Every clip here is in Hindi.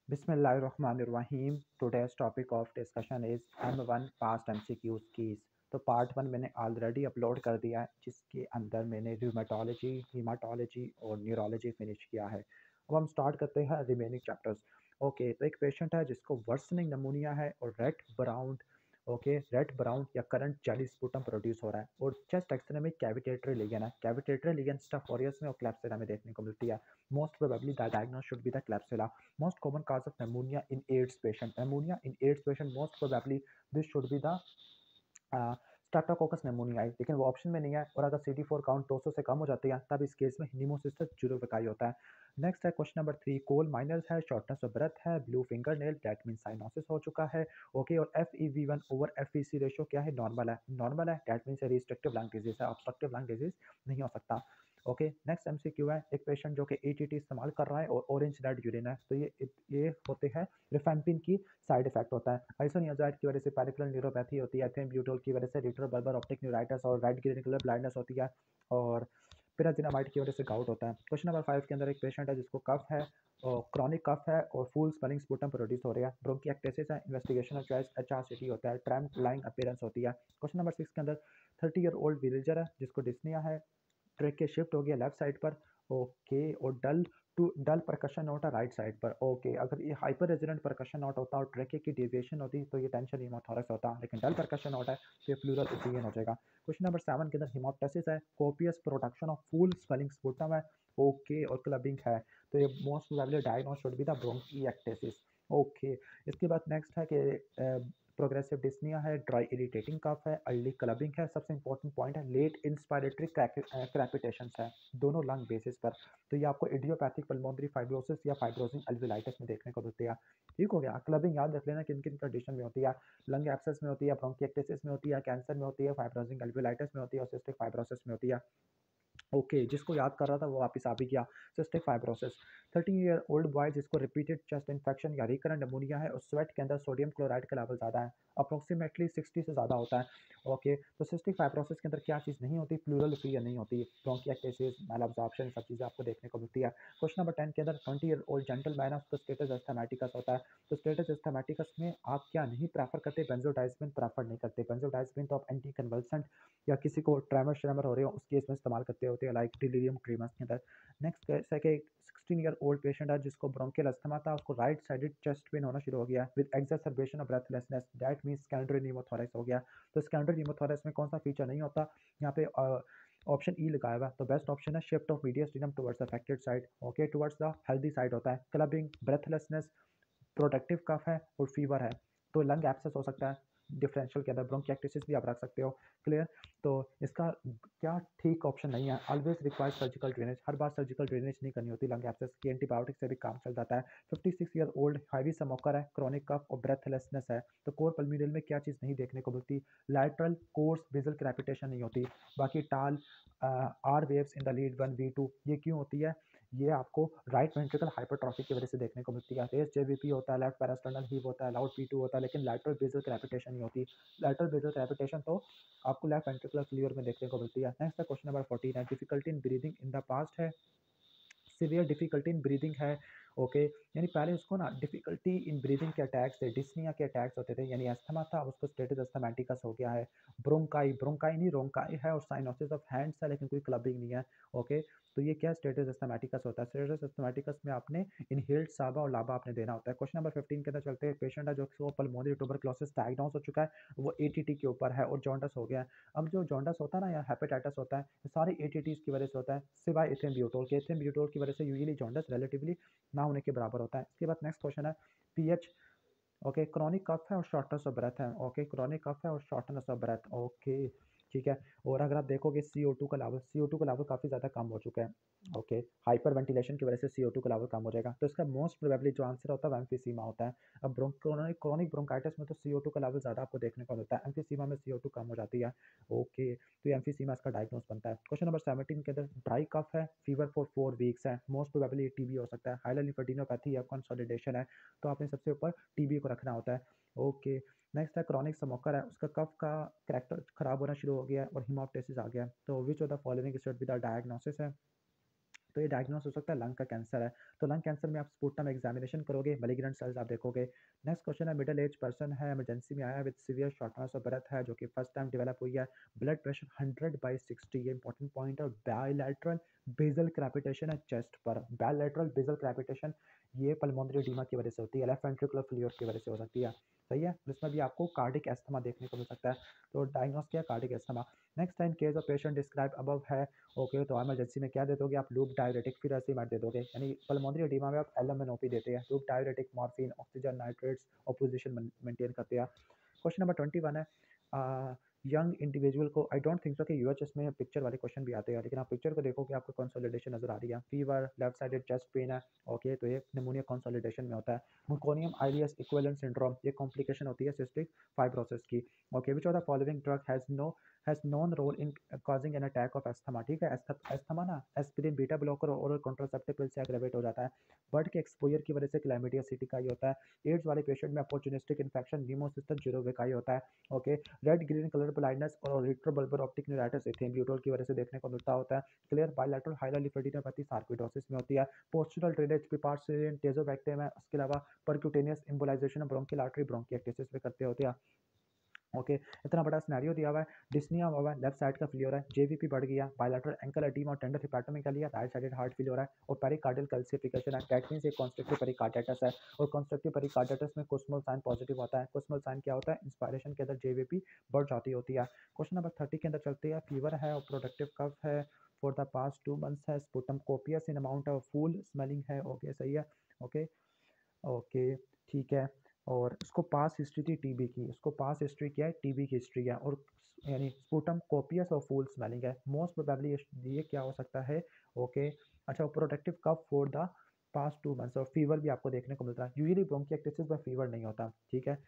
बिस्मिल्लाहिर्रहमानिर्रहीम। Today's topic of discussion is M1 past MCQs keys. तो पार्ट 1 मैंने ऑलरेडी अपलोड कर दिया है, जिसके अंदर मैंने रूमेटोलॉजी, हीमाटोलॉजी और न्यूरोलॉजी फिनिश किया है। अब हम स्टार्ट करते हैं रिमेनिंग चैप्टर्स। ओके, तो एक पेशेंट है जिसको वर्सनिंग नमूनिया है और red brown, okay, red brown या करंट जेली स्पुटम प्रोड्यूस हो रहा है और चेस्ट एक्सरे में कैविटेटरी लीजन है। कैविटेटरी लीजन स्टाफोरियस में और क्लैप्सिला में देखने को मिलती है। Most probably the diagnose should be the क्लैप्सिला। Most common cause of pneumonia in AIDS patient. Pneumonia in AIDS patient most probably this should be the Streptococcus pneumonia है, लेकिन वो ऑप्शन में नहीं है। और अगर CD4 काउंट 200 से कम हो जाती है तब इस केस में नीमोसिस्टस ज्यूरोविकाई होता है। नेक्स्ट है क्वेश्चन नंबर 3। कोल माइनर्स है, शॉर्टनेस ऑफ ब्रेथ है, blue finger nail, that mean cyanosis हो चुका है। ओके, और FEV1 ओवर FVC रेशियो क्या है? नॉर्मल है। नॉर्मल है that mean restrictive lung disease है, ऑब्स्ट्रक्टिव लंग डिजीज नहीं हो सकता। ओके, नेक्स्ट MCQ है। एक पेशेंट जो कि ATT इस्तेमाल कर रहा है और ऑरेंज रेड यूरिन है, तो ये होते हैं रिफेम्पिन की साइड इफेक्ट होता है। आइसोनियाजाइड की वजह से पेरिफेरल न्यूरोपैथी होती है। एथिओन की वजह से रिट्रो बर्बर ऑप्टिक न्यूराइटिस और रेड ग्रीन कलर ब्लाइंडनेस होती है। और पिराजिनामाइड की वजह से गाउट होता है। क्वेश्चन नंबर 5 के अंदर एक पेशेंट है जिसको कफ है और क्रॉनिक कफ है और फुल स्पेलिंग स्पुटम प्रोड्यूस हो रहा है। ब्रोंकिएक्टेसिस है, इन्वेस्टिगेशन ऑफ चॉइस HRCT होता है, ट्रैम्प लाइन अपीयरेंस होती है। क्वेश्चन नंबर 6 के अंदर 30 ईयर ओल्ड विलेजर है जिसको डिस्निया है, ट्रैक के शिफ्ट हो गया लेफ्ट साइड पर। ओके, और डल परकशन नोट है राइट साइड पर। ओके, अगर ये हाइपर रेजिडेंट परकशन नोट होता और ट्रैके की डेविएशन होती तो ये टेंशन हीमोथोरक्स होता, लेकिन डल परकशन नोट है तो ये प्लूरल ओपिनियन हो जाएगा। क्वेश्चन नंबर 7 के अंदर हिमोप्टेसिस है, copious production of foul smelling sputum है। ओके, और क्लबिंग है, तो ये most probably diagnose should be the bronchiectasis. Okay, इसके बाद नेक्स्ट है कि प्रोग्रेसिव डिस्निया है, ड्राई इरिटेटिंग कफ है, अर्ली क्लबिंग है। सबसे इंपॉर्टेंट पॉइंट है लेट इंस्पायरेटरी क्रैपिटेशंस है, दोनों लंग बेसिस पर। तो ये आपको इडियोपैथिक पल्मोनरी फाइब्रोसिस या फाइब्रोसिंग अल्विलाइटिस में देखने को मिलती है। ठीक हो गया। क्लबिंग याद रख लेना किन किन कंडीशन में होती है। लंग एब्सेस में होती है, ब्रोंकिएक्टेसिस में होती है, कैंसर में होती है, फाइब्रोसिंग अल्विलाइटिस में होती है और सिस्टिक फाइब्रोसिस में होती है। ओके, जिसको याद कर रहा था वो वापस आ भी गया। Cystic fibrosis, 13 year old boy जिसको रिपीटेड चेस्ट इन्फेक्शन या रिकरेंट अमोनिया है और स्वेट के अंदर सोडियम क्लोराइड का लेवल ज़्यादा है, अप्रोक्सीमेटली 60 से ज़्यादा होता है। ओके, तो सिस्टिक फाइब्रोसिस के अंदर क्या चीज़ नहीं होती? प्लूरल फ्री नहीं होती, ब्रोंकिएक्टेसिस, मैल अब्जॉर्प्शन, सब चीज़ें आपको देखने को मिलती है। क्वेश्चन नंबर 10 के अंदर 20 ईयर ओल्ड जेंटलमैन है, उसका स्टेटस एस्थमेटिकस होता है। तो स्टेटस एस्थमेटिकस में आप क्या नहीं प्रेफर करते? बेंजोडाइज़पिन प्रेफर नहीं करते। बेंजोडाइज़पिन तो आप एंटी कन्वल्सेंट या किसी को ट्रेमर श्रेमर हो रहे हो उस केस में इस्तेमाल करते होते हैं, लाइक डिलीरियम ट्रीमस के अंदर। नेक्स्ट केस है कि 16 ईयर ओल्ड पेशेंट है जिसको ब्रोंकियल अस्थमा था, उसको राइट साइडेड चेस्ट पेन होना शुरू हो गया with exacerbation of breathlessness, that means secondary pneumothorax हो गया। तो सेकेंडरी न्यूमोथोरैक्स में कौन सा फीचर नहीं होता? यहाँ पे ऑप्शन ई लगाया हुआ है, तो बेस्ट ऑप्शन है shift of मीडियस्टिनम towards affected side. Okay, towards the healthy side होता है। क्लबिंग, ब्रेथलेसनेस, प्रोटेक्टिव कफ है और फीवर है, तो लंग एब्सेस हो सकता है। डिफरेंशियल के अंदर ब्रोंकिएक्टिसिस भी आप रख सकते हो। क्लियर? तो इसका क्या ठीक ऑप्शन नहीं है। ऑलवेज रिक्वायर सर्जिकल ड्रेनेज, हर बार सर्जिकल ड्रेनेज नहीं करनी होती लंग एब्सेस की, एंटीबायोटिक से भी काम चल जाता है। 56 ईयर ओल्ड हैवी स्मोकर है, क्रॉनिक कफ और ब्रेथलेसनेस है, तो कोर पल्मिनल में क्या चीज़ नहीं देखने को मिलती? लैटरल कोर्स बेसल क्रैपिटेशन नहीं होती। बाकी tall R waves in the lead 1V2 ये क्यों होती है? ये आपको राइट वेंट्रिकल हाइपरट्रॉफी की वजह से देखने को मिलती है। रेस JVP होता है, लेफ्ट पैरास्टर्नल हीव होता है, लाउड P2 होता है, लेकिन लैटरल बेसल क्रैपिटेशन नहीं होती। लैटरल बेसल क्रैपिटेशन तो आपको लेफ्ट वेंट्रिकुलर फ्लीवर में देखने को मिलती है। नेक्स्ट है क्वेश्चन नंबर 14 है, difficulty in breathing in the past है, सीवियर डिफिकल्टी इन ब्रीदिंग है। ओके, यानी पहले उसको ना डिफिकल्टी इन ब्रीदिंग के अटैक्स थे, डिस्निया के अटैक्स होते थे, यानी अस्थमा था, उसको स्टेटस अस्थमैटिकस हो गया है। ब्रोंकाई, ब्रोंकाई नहीं रोंकाई है और साइनोसिस ऑफ हैंड्स है, लेकिन कोई क्लबिंग नहीं है। ओके, तो ये क्या स्टेटस अस्थमैटिकस होता है? स्टेटस अस्थमैटिकस में आपने इनहेल्ड साबा और लाबा आपने देना होता है। क्वेश्चन नंबर 15 के अंदर चलते हैं। पेशेंट है जो पल्मोनरी ट्यूबरक्लोसिस डायग्नोस हो चुका है, वो ATT के ऊपर है और जॉन्डस हो गया है। अब जो जॉन्डस होता है ना या हेपेटाइटिस होता है, ये सारे ATTs की वजह से होता है, सिवाय एथियम के। एथियम ब्यूटोल की वजह से यूजुअली जॉन्डस रिलेटिवली ना होने के बराबर होता है। इसके बाद नेक्स्ट क्वेश्चन है पीएच। ओके, क्रॉनिक कफ है और शॉर्टनेस ऑफ ब्रेथ है। ओके, क्रॉनिक कफ है और शॉर्टनेस ऑफ ब्रेथ। ओके, ठीक है। और अगर आप देखोगे CO2 का लेवल काफ़ी ज़्यादा कम हो चुका है। ओके, हाइपर वेंटिलेशन की वजह से CO2 का लेवल कम हो जाएगा, तो इसका मोस्ट प्रोबेबली जो आंसर होता है वो एम्फीसीमा होता है। अब क्रॉनिक ब्रोंकाइटिस में तो CO2 का लेवल ज़्यादा आपको देखने को मिलता है, एम्फीसीमा में CO2 कम हो जाती है। ओके, तो ये एम्फीसीमा इसका डायग्नोस बनता है। क्वेश्चन नंबर 17 के अंदर ड्राई कफ है, फीवर फॉर 4 वीक्स है, मोस्ट प्रोबेबली TB हो सकता है, हाइलर लिम्फेडिनोपैथी या कंसोलिडेशन है, तो आपने सबसे ऊपर TB को रखना होता है। ओके, नेक्स्ट है क्रॉनिक स्मोकर है, उसका कफ का करैक्टर खराब होना शुरू हो गया है और हिमोप्टेसिस आ गया है, तो विच of the following should be the diagnosis है? तो ये डायग्नोस हो सकता है लंग का कैंसर है। तो लंग कैंसर में आप स्पुटम एग्जामिनेशन करोगे, मैलिग्नेंट सेल्स आप देखोगे। नेक्स्ट क्वेश्चन है, मिडिल एज पर्सन है, इमरजेंसी में आया with severe shortness of breath है, जो कि फर्स्ट टाइम डेवलप हुई है। ब्लड प्रेशर 100/60, ये इंपॉर्टेंट पॉइंट है। बायलैटरल बेजल क्रैपिटेशन है चेस्ट पर। बायलैटरल बेजल क्रैपिटेशन ये पल्मोनरी एडीमा की वजह से होती है, लेफ्ट वेंट्रिकुलर फ्लूइड की वजह से हो सकती है। सही है, जिसमें भी आपको कार्डिक एस्थमा देखने को मिल सकता है। तो डायग्नोस किया cardiac asthma. Next time case of patient describe above है। ओके, तो इमरजेंसी में क्या दे दोगे आप? लूप डायरेटिक, फिर ऐसे दे दोगे, यानी पल्मोनरी एडीमा में आप एलएमएनओपी देते हैं। Loop diuretic, morphine, oxygen nitrates और पोजीशन मेंटेन करते हैं। क्वेश्चन नंबर 21 है, यंग इंडिविजुअल को, आई डोंट थिंक सो कि यूएचएस में पिक्चर वाले क्वेश्चन भी आते हैं, लेकिन आप पिक्चर को देखोगे आपको कंसोलिडेशन नजर आ रही है। Fever, left sided chest pain है। ओके, तो ये निमोनिया कंसोलिडेशन में होता है। मुकोनियम आइलियस इक्विवेलेंट सिंड्रोम, ये कॉम्प्लिकेशन होती है सिस्टिक फाइब्रोसिस की। Okay, which of the following drug has non role in causing an attack of asthma. ठीक है, एस्थमा ना एस्पिरिन, बीटा ब्लॉकर और ओरल कॉन्ट्रासेप्टिव पिल से एग्रेवेट हो जाता है। बर्ड के एक्सपोजर की वजह से क्लैमिडिया सिटिकाई होता है। एड्स वाले पेशेंट में अपॉर्चुनिस्टिक इन्फेक्शन, नीमोसिस्टम जीरोविकाई होता है। Okay, red green colour blindness और रेट्रोबल्बर ऑप्टिक न्यूराइटिस एथेम्ब्यूटोल की वजह से देखने को मिलता होता है। क्लियर बायलैटरल हाइलालिफेडिनोपैथी सार्कोइडोसिस में होती है। पोस्चरल ड्रेनेज पिपार्सिन टेजोबैक्टेरियम है। उसके अलावा परक्यूटेनियस एम्बोलाइजेशन ब्रोंकियल आर्टरी ब्रोंकिएक्टिसिस में करते होते हैं। ओके, इतना बड़ा सिनेरियो दिया हुआ है, डिस्निया हुआ है, लेफ्ट साइड का फेलियर है, जेवीपी बढ़ गया, बायलैटरल एंकल एडीमा और टेंडर हिपैटोमेगाली है, राइट साइडेड हार्ट फेलियर है और पेरिकार्डियल कैल्सिफिकेशन है। दैट मींस एक कॉन्स्ट्रक्टिव पेरिकार्डाइटिस है और कॉन्स्ट्रक्टिव पेरिकार्डाइटिस में कुस्मल साइन पॉजिटिव होता है। कुस्मल साइन क्या होता है? इंस्पायरेशन के अंदर जेवीपी बढ़ जाती होती है। क्वेश्चन नंबर 30 के अंदर चलती है, फीवर है और प्रोडक्टिव कफ है फॉर द पास्ट 2 months है, sputum copious in amount of foul smelling है। ओके, सही है। ओके, ओके, ठीक है। और इसको पास हिस्ट्री थी टीबी की, इसको पास हिस्ट्री क्या है? टीबी की हिस्ट्री है। और यानी स्पुटम कोपियस और फूल स्मेलिंग है। मोस्ट प्रोबेबली ये क्या हो सकता है? ओके, अच्छा, productive cough for the past 2 months और फीवर भी आपको देखने को मिलता है। यूजुअली ब्रोंकिएक्टिसिस में फीवर नहीं होता। ठीक है,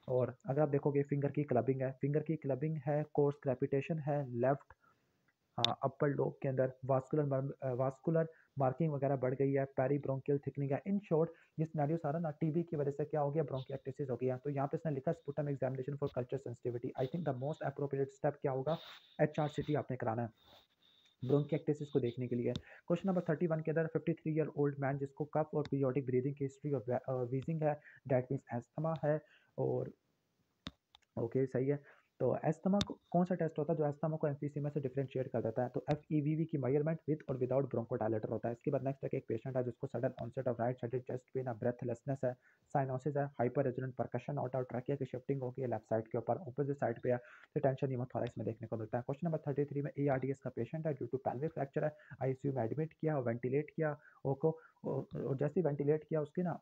और अगर आप देखोगे फिंगर की क्लबिंग है, फिंगर की क्लबिंग है, कोर्स क्रैपिटेशन है लेफ्ट अपर लोब के अंदर, वास्कुलर मार्किंग वगैरह बढ़ गई है, पेरी ब्रोंकियल थिकनिंग है। इन शॉर्ट ये सिनेरियो सारा ना टीबी की वजह से क्या हो गया? ब्रोंकिएक्टिसिस हो गया। तो यहाँ पे इसने लिखा sputum examination for culture sensitivity. I think the most appropriate step क्या होगा? एचआरसीटी आपने कराना है ब्रोंकिएक्टिसिस को देखने के लिए। क्वेश्चन नंबर 31 के अंदर 53-year-old मैन जिसको कफ और पीरियोडिक ब्रीदिंग की हिस्ट्री और वीजिंग है, दैट मीन्स एस्थमा है। और ओके, सही है। तो एस्थमा कौन सा टेस्ट होता है जो एस्थमा को एम्फीसीमा से डिफरेंशिएट कर देता है? तो एफईवीवी की मेजरमेंट विद और विदाउट ब्रोंकोडायलेटर होता है। इसके बाद नेक्स्ट एक पेशेंट है जिसको sudden onset of right sided chest pain है, ब्रेथलेसनेस है, साइनोसिस है, हाइपर रेजोनेंट परकशन आउट और ट्रैकिया की शिफ्टिंग होगी है लेफ्ट साइड के ऊपर, ऑपोजिट साइड पे है, तो टेंशन न्यूमोथोरैक्स में देखने को मिलता है। क्वेश्चन नंबर 33 में एआरडीएस का पेशेंट है, ड्यू टू पेल्विक फ्रैक्चर है, आईसीयू में एडमिट किया और वेंटिलेट किया। ओको और जैसे ही वेंटिलेट किया उसकी ना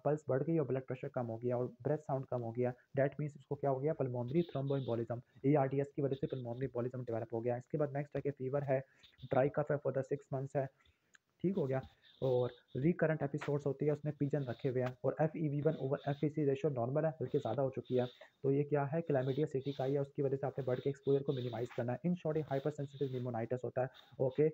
पल्स बढ़ गई और ब्लड प्रेशर कम हो गया और ब्रेथ साउंड कम हो गया। दैट मीन्स इसको क्या हो गया? पल्मोनरी थ्रोम्बोएम्बोलिज्म, एआरडीएस की वजह से पल्मोनरी एम्बोलिज्म डेवलप हो गया। इसके बाद नेक्स्ट है कि फीवर है, ड्राई कफ है फॉर द 6 months है, ठीक हो गया। और रिकरेंट एपिसोड्स होती है, उसने पीजन रखे हुए हैं और FEV1/FVC रेशियो नॉर्मल है बल्कि ज़्यादा हो चुकी है। तो ये क्या है? क्लैमिडिया सिटिकाई है, उसकी वजह से आपने बर्ड के एक्सपोजर को मिनिमाइज करना है। In short hyper sensitive pneumonitis होता है। ओके,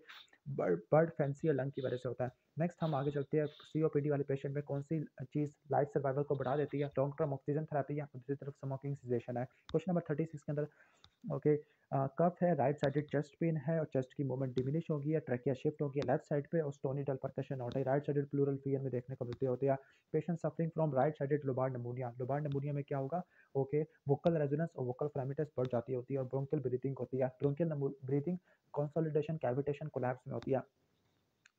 बर्ड फैंसी या लंग की वजह से होता है। नेक्स्ट हम आगे चलते हैं, सीओपीडी वाले पेशेंट में कौन सी चीज़ लाइफ सर्वाइवल को बढ़ा देती है? लॉन्ग टर्म ऑक्सीजन थेरेपी है, दूसरी तरफ स्मोकिंग सिजेशन है। क्वेश्चन नंबर 36 के अंदर ओके, कफ है, राइट साइडेड चेस्ट पेन है और चेस्ट की मूवमेंट डिमिनिश होगी है, ट्रैकिया शिफ्ट होगी है लेफ्ट साइड पे और स्टोनीडल परकशन होता है, राइट साइडेड प्लूरल फीयर में देखने को मिलते होते हैं। Patient suffering from right sided lobar pneumonia, lobar pneumonia में क्या होगा? ओके, वोकल रेजोनेंस और वोकल फ्लेमिटस बढ़ जाती होती है और ब्रोंकियल ब्रीथिंग होती है। Bronchial breathing consolidation cavitation collapse में होती है।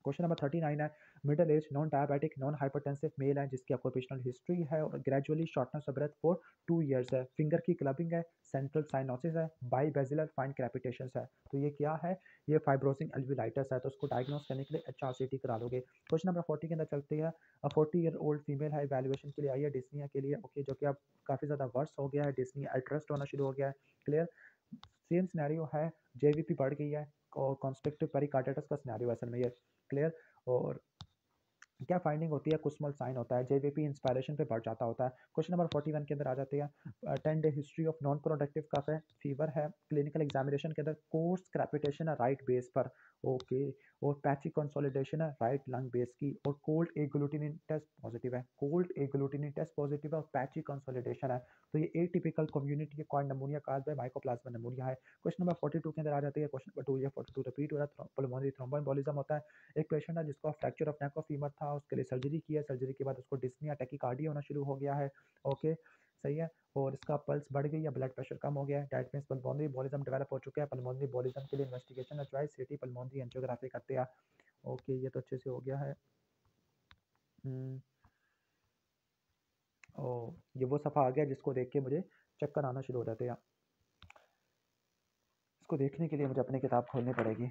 क्वेश्चन नंबर 39 है, middle age non diabetic non hypertensive male है जिसकी ऑक्यूपेशनल हिस्ट्री है और gradually shortness of breath for 2 years है, फिंगर की क्लबिंग है, सेंट्रल साइनोसिस है, बाई बेजिलर फाइन क्रैपिटेशन है। तो ये क्या है? ये फाइब्रोसिंग एल्विलाइटिस है, तो उसको डायग्नोस करने के लिए एचआरसीटी करा लोगे। क्वेश्चन नंबर 40 के अंदर चलती है, 40-year-old फीमेल है, इवैल्यूएशन के लिए आई है डिस्निया के लिए। ओके, जो कि अब काफ़ी ज़्यादा वर्स हो गया है, डिस्निया एल्ट्रस्ट होना शुरू हो गया है। क्लियर, सेम सिनेरियो है, जेवीपी बढ़ गई है और कॉन्स्ट्रिक्टिव पेरिकार्डाइटिस का सिनेरियो असल में ये। क्लियर, और क्या फाइंडिंग होती है? कुस्मल साइन होता है, जेवीपी इंस्पायरेशन पे बढ़ जाता होता है। क्वेश्चन नंबर 41 के अंदर आ जाते हैं, 10 day history of non productive cough है, फीवर है, क्लिनिकल एग्जामिनेशन के अंदर कोर्स क्रैपिटेशन है राइट बेस पर। ओके, और पैची कंसोलिडेशन है राइट लंग बेस की, और कोल्ड एग्लूटिनिन टेस्ट पॉजिटिव है, कोल्ड एग्लूटिनिन टेस्ट पॉजिटिव है और पैची कंसोलिडेशन है। तो ये atypical community acquired नमूनिया cause by mycoplasma नमूनिया है। क्वेश्चन नंबर 42 के अंदर आ जाती है। क्वेश्चन नंबर 2 या 42 रिपीट हो रहा है। पल्मोनरी थ्रोम्बोएम्बोलिज्म होता है। एक पेशेंट है जिसको fracture of neck of femur था, उसके लिए सर्जरी की है, सर्जरी के बाद उसको डिस्निया टैकीकार्डिया होना शुरू हो गया है। ओके, सही है। और इसका पल्स बढ़ गई है, ब्लड प्रेशर कम हो गया है, that means pulmonary embolism develop हो चुका है। पल्मोनरी एम्बोलिज्म के लिए इन्वेस्टिगेशन है चॉइस सीटी पल्मोनरी एंजियोग्राफी करते हैं। ओके, ये तो अच्छे से हो गया है। ओ, ये वो सफ़ा आ गया जिसको देख के मुझे चक्कर आना शुरू हो जाते हैं। इसको देखने के लिए मुझे अपनी किताब खोलनी पड़ेगी।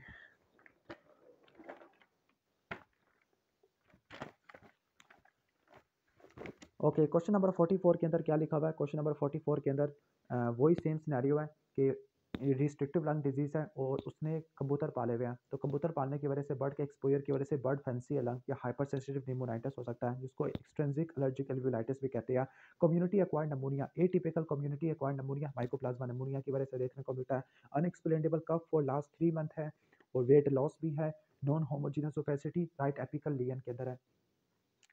ओके, क्वेश्चन नंबर 44 के अंदर क्या लिखा हुआ है? क्वेश्चन नंबर 44 के अंदर वही सेम सिनेरियो है कि रिस्ट्रिक्टिव लंग डिजीज़ है और उसने कबूतर पाले हुए हैं। तो कबूतर पालने की वजह से बर्ड के एक्सपोजर की वजह से बर्ड फैंसी लंग या हाइपर सेंसिटिव निमोनाइटिस हो सकता है, जिसको एक्सट्रिंसिक एलर्जिक एल्वुलाइटिस भी कहते हैं। Community acquired pneumonia, atypical community acquired pneumonia mycoplasma pneumonia की वजह से देखने को मिलता है। Unexplainable cough for last 3 month है और वेट लॉस भी है। Non homogeneous opacity right apical lesion के अंदर है,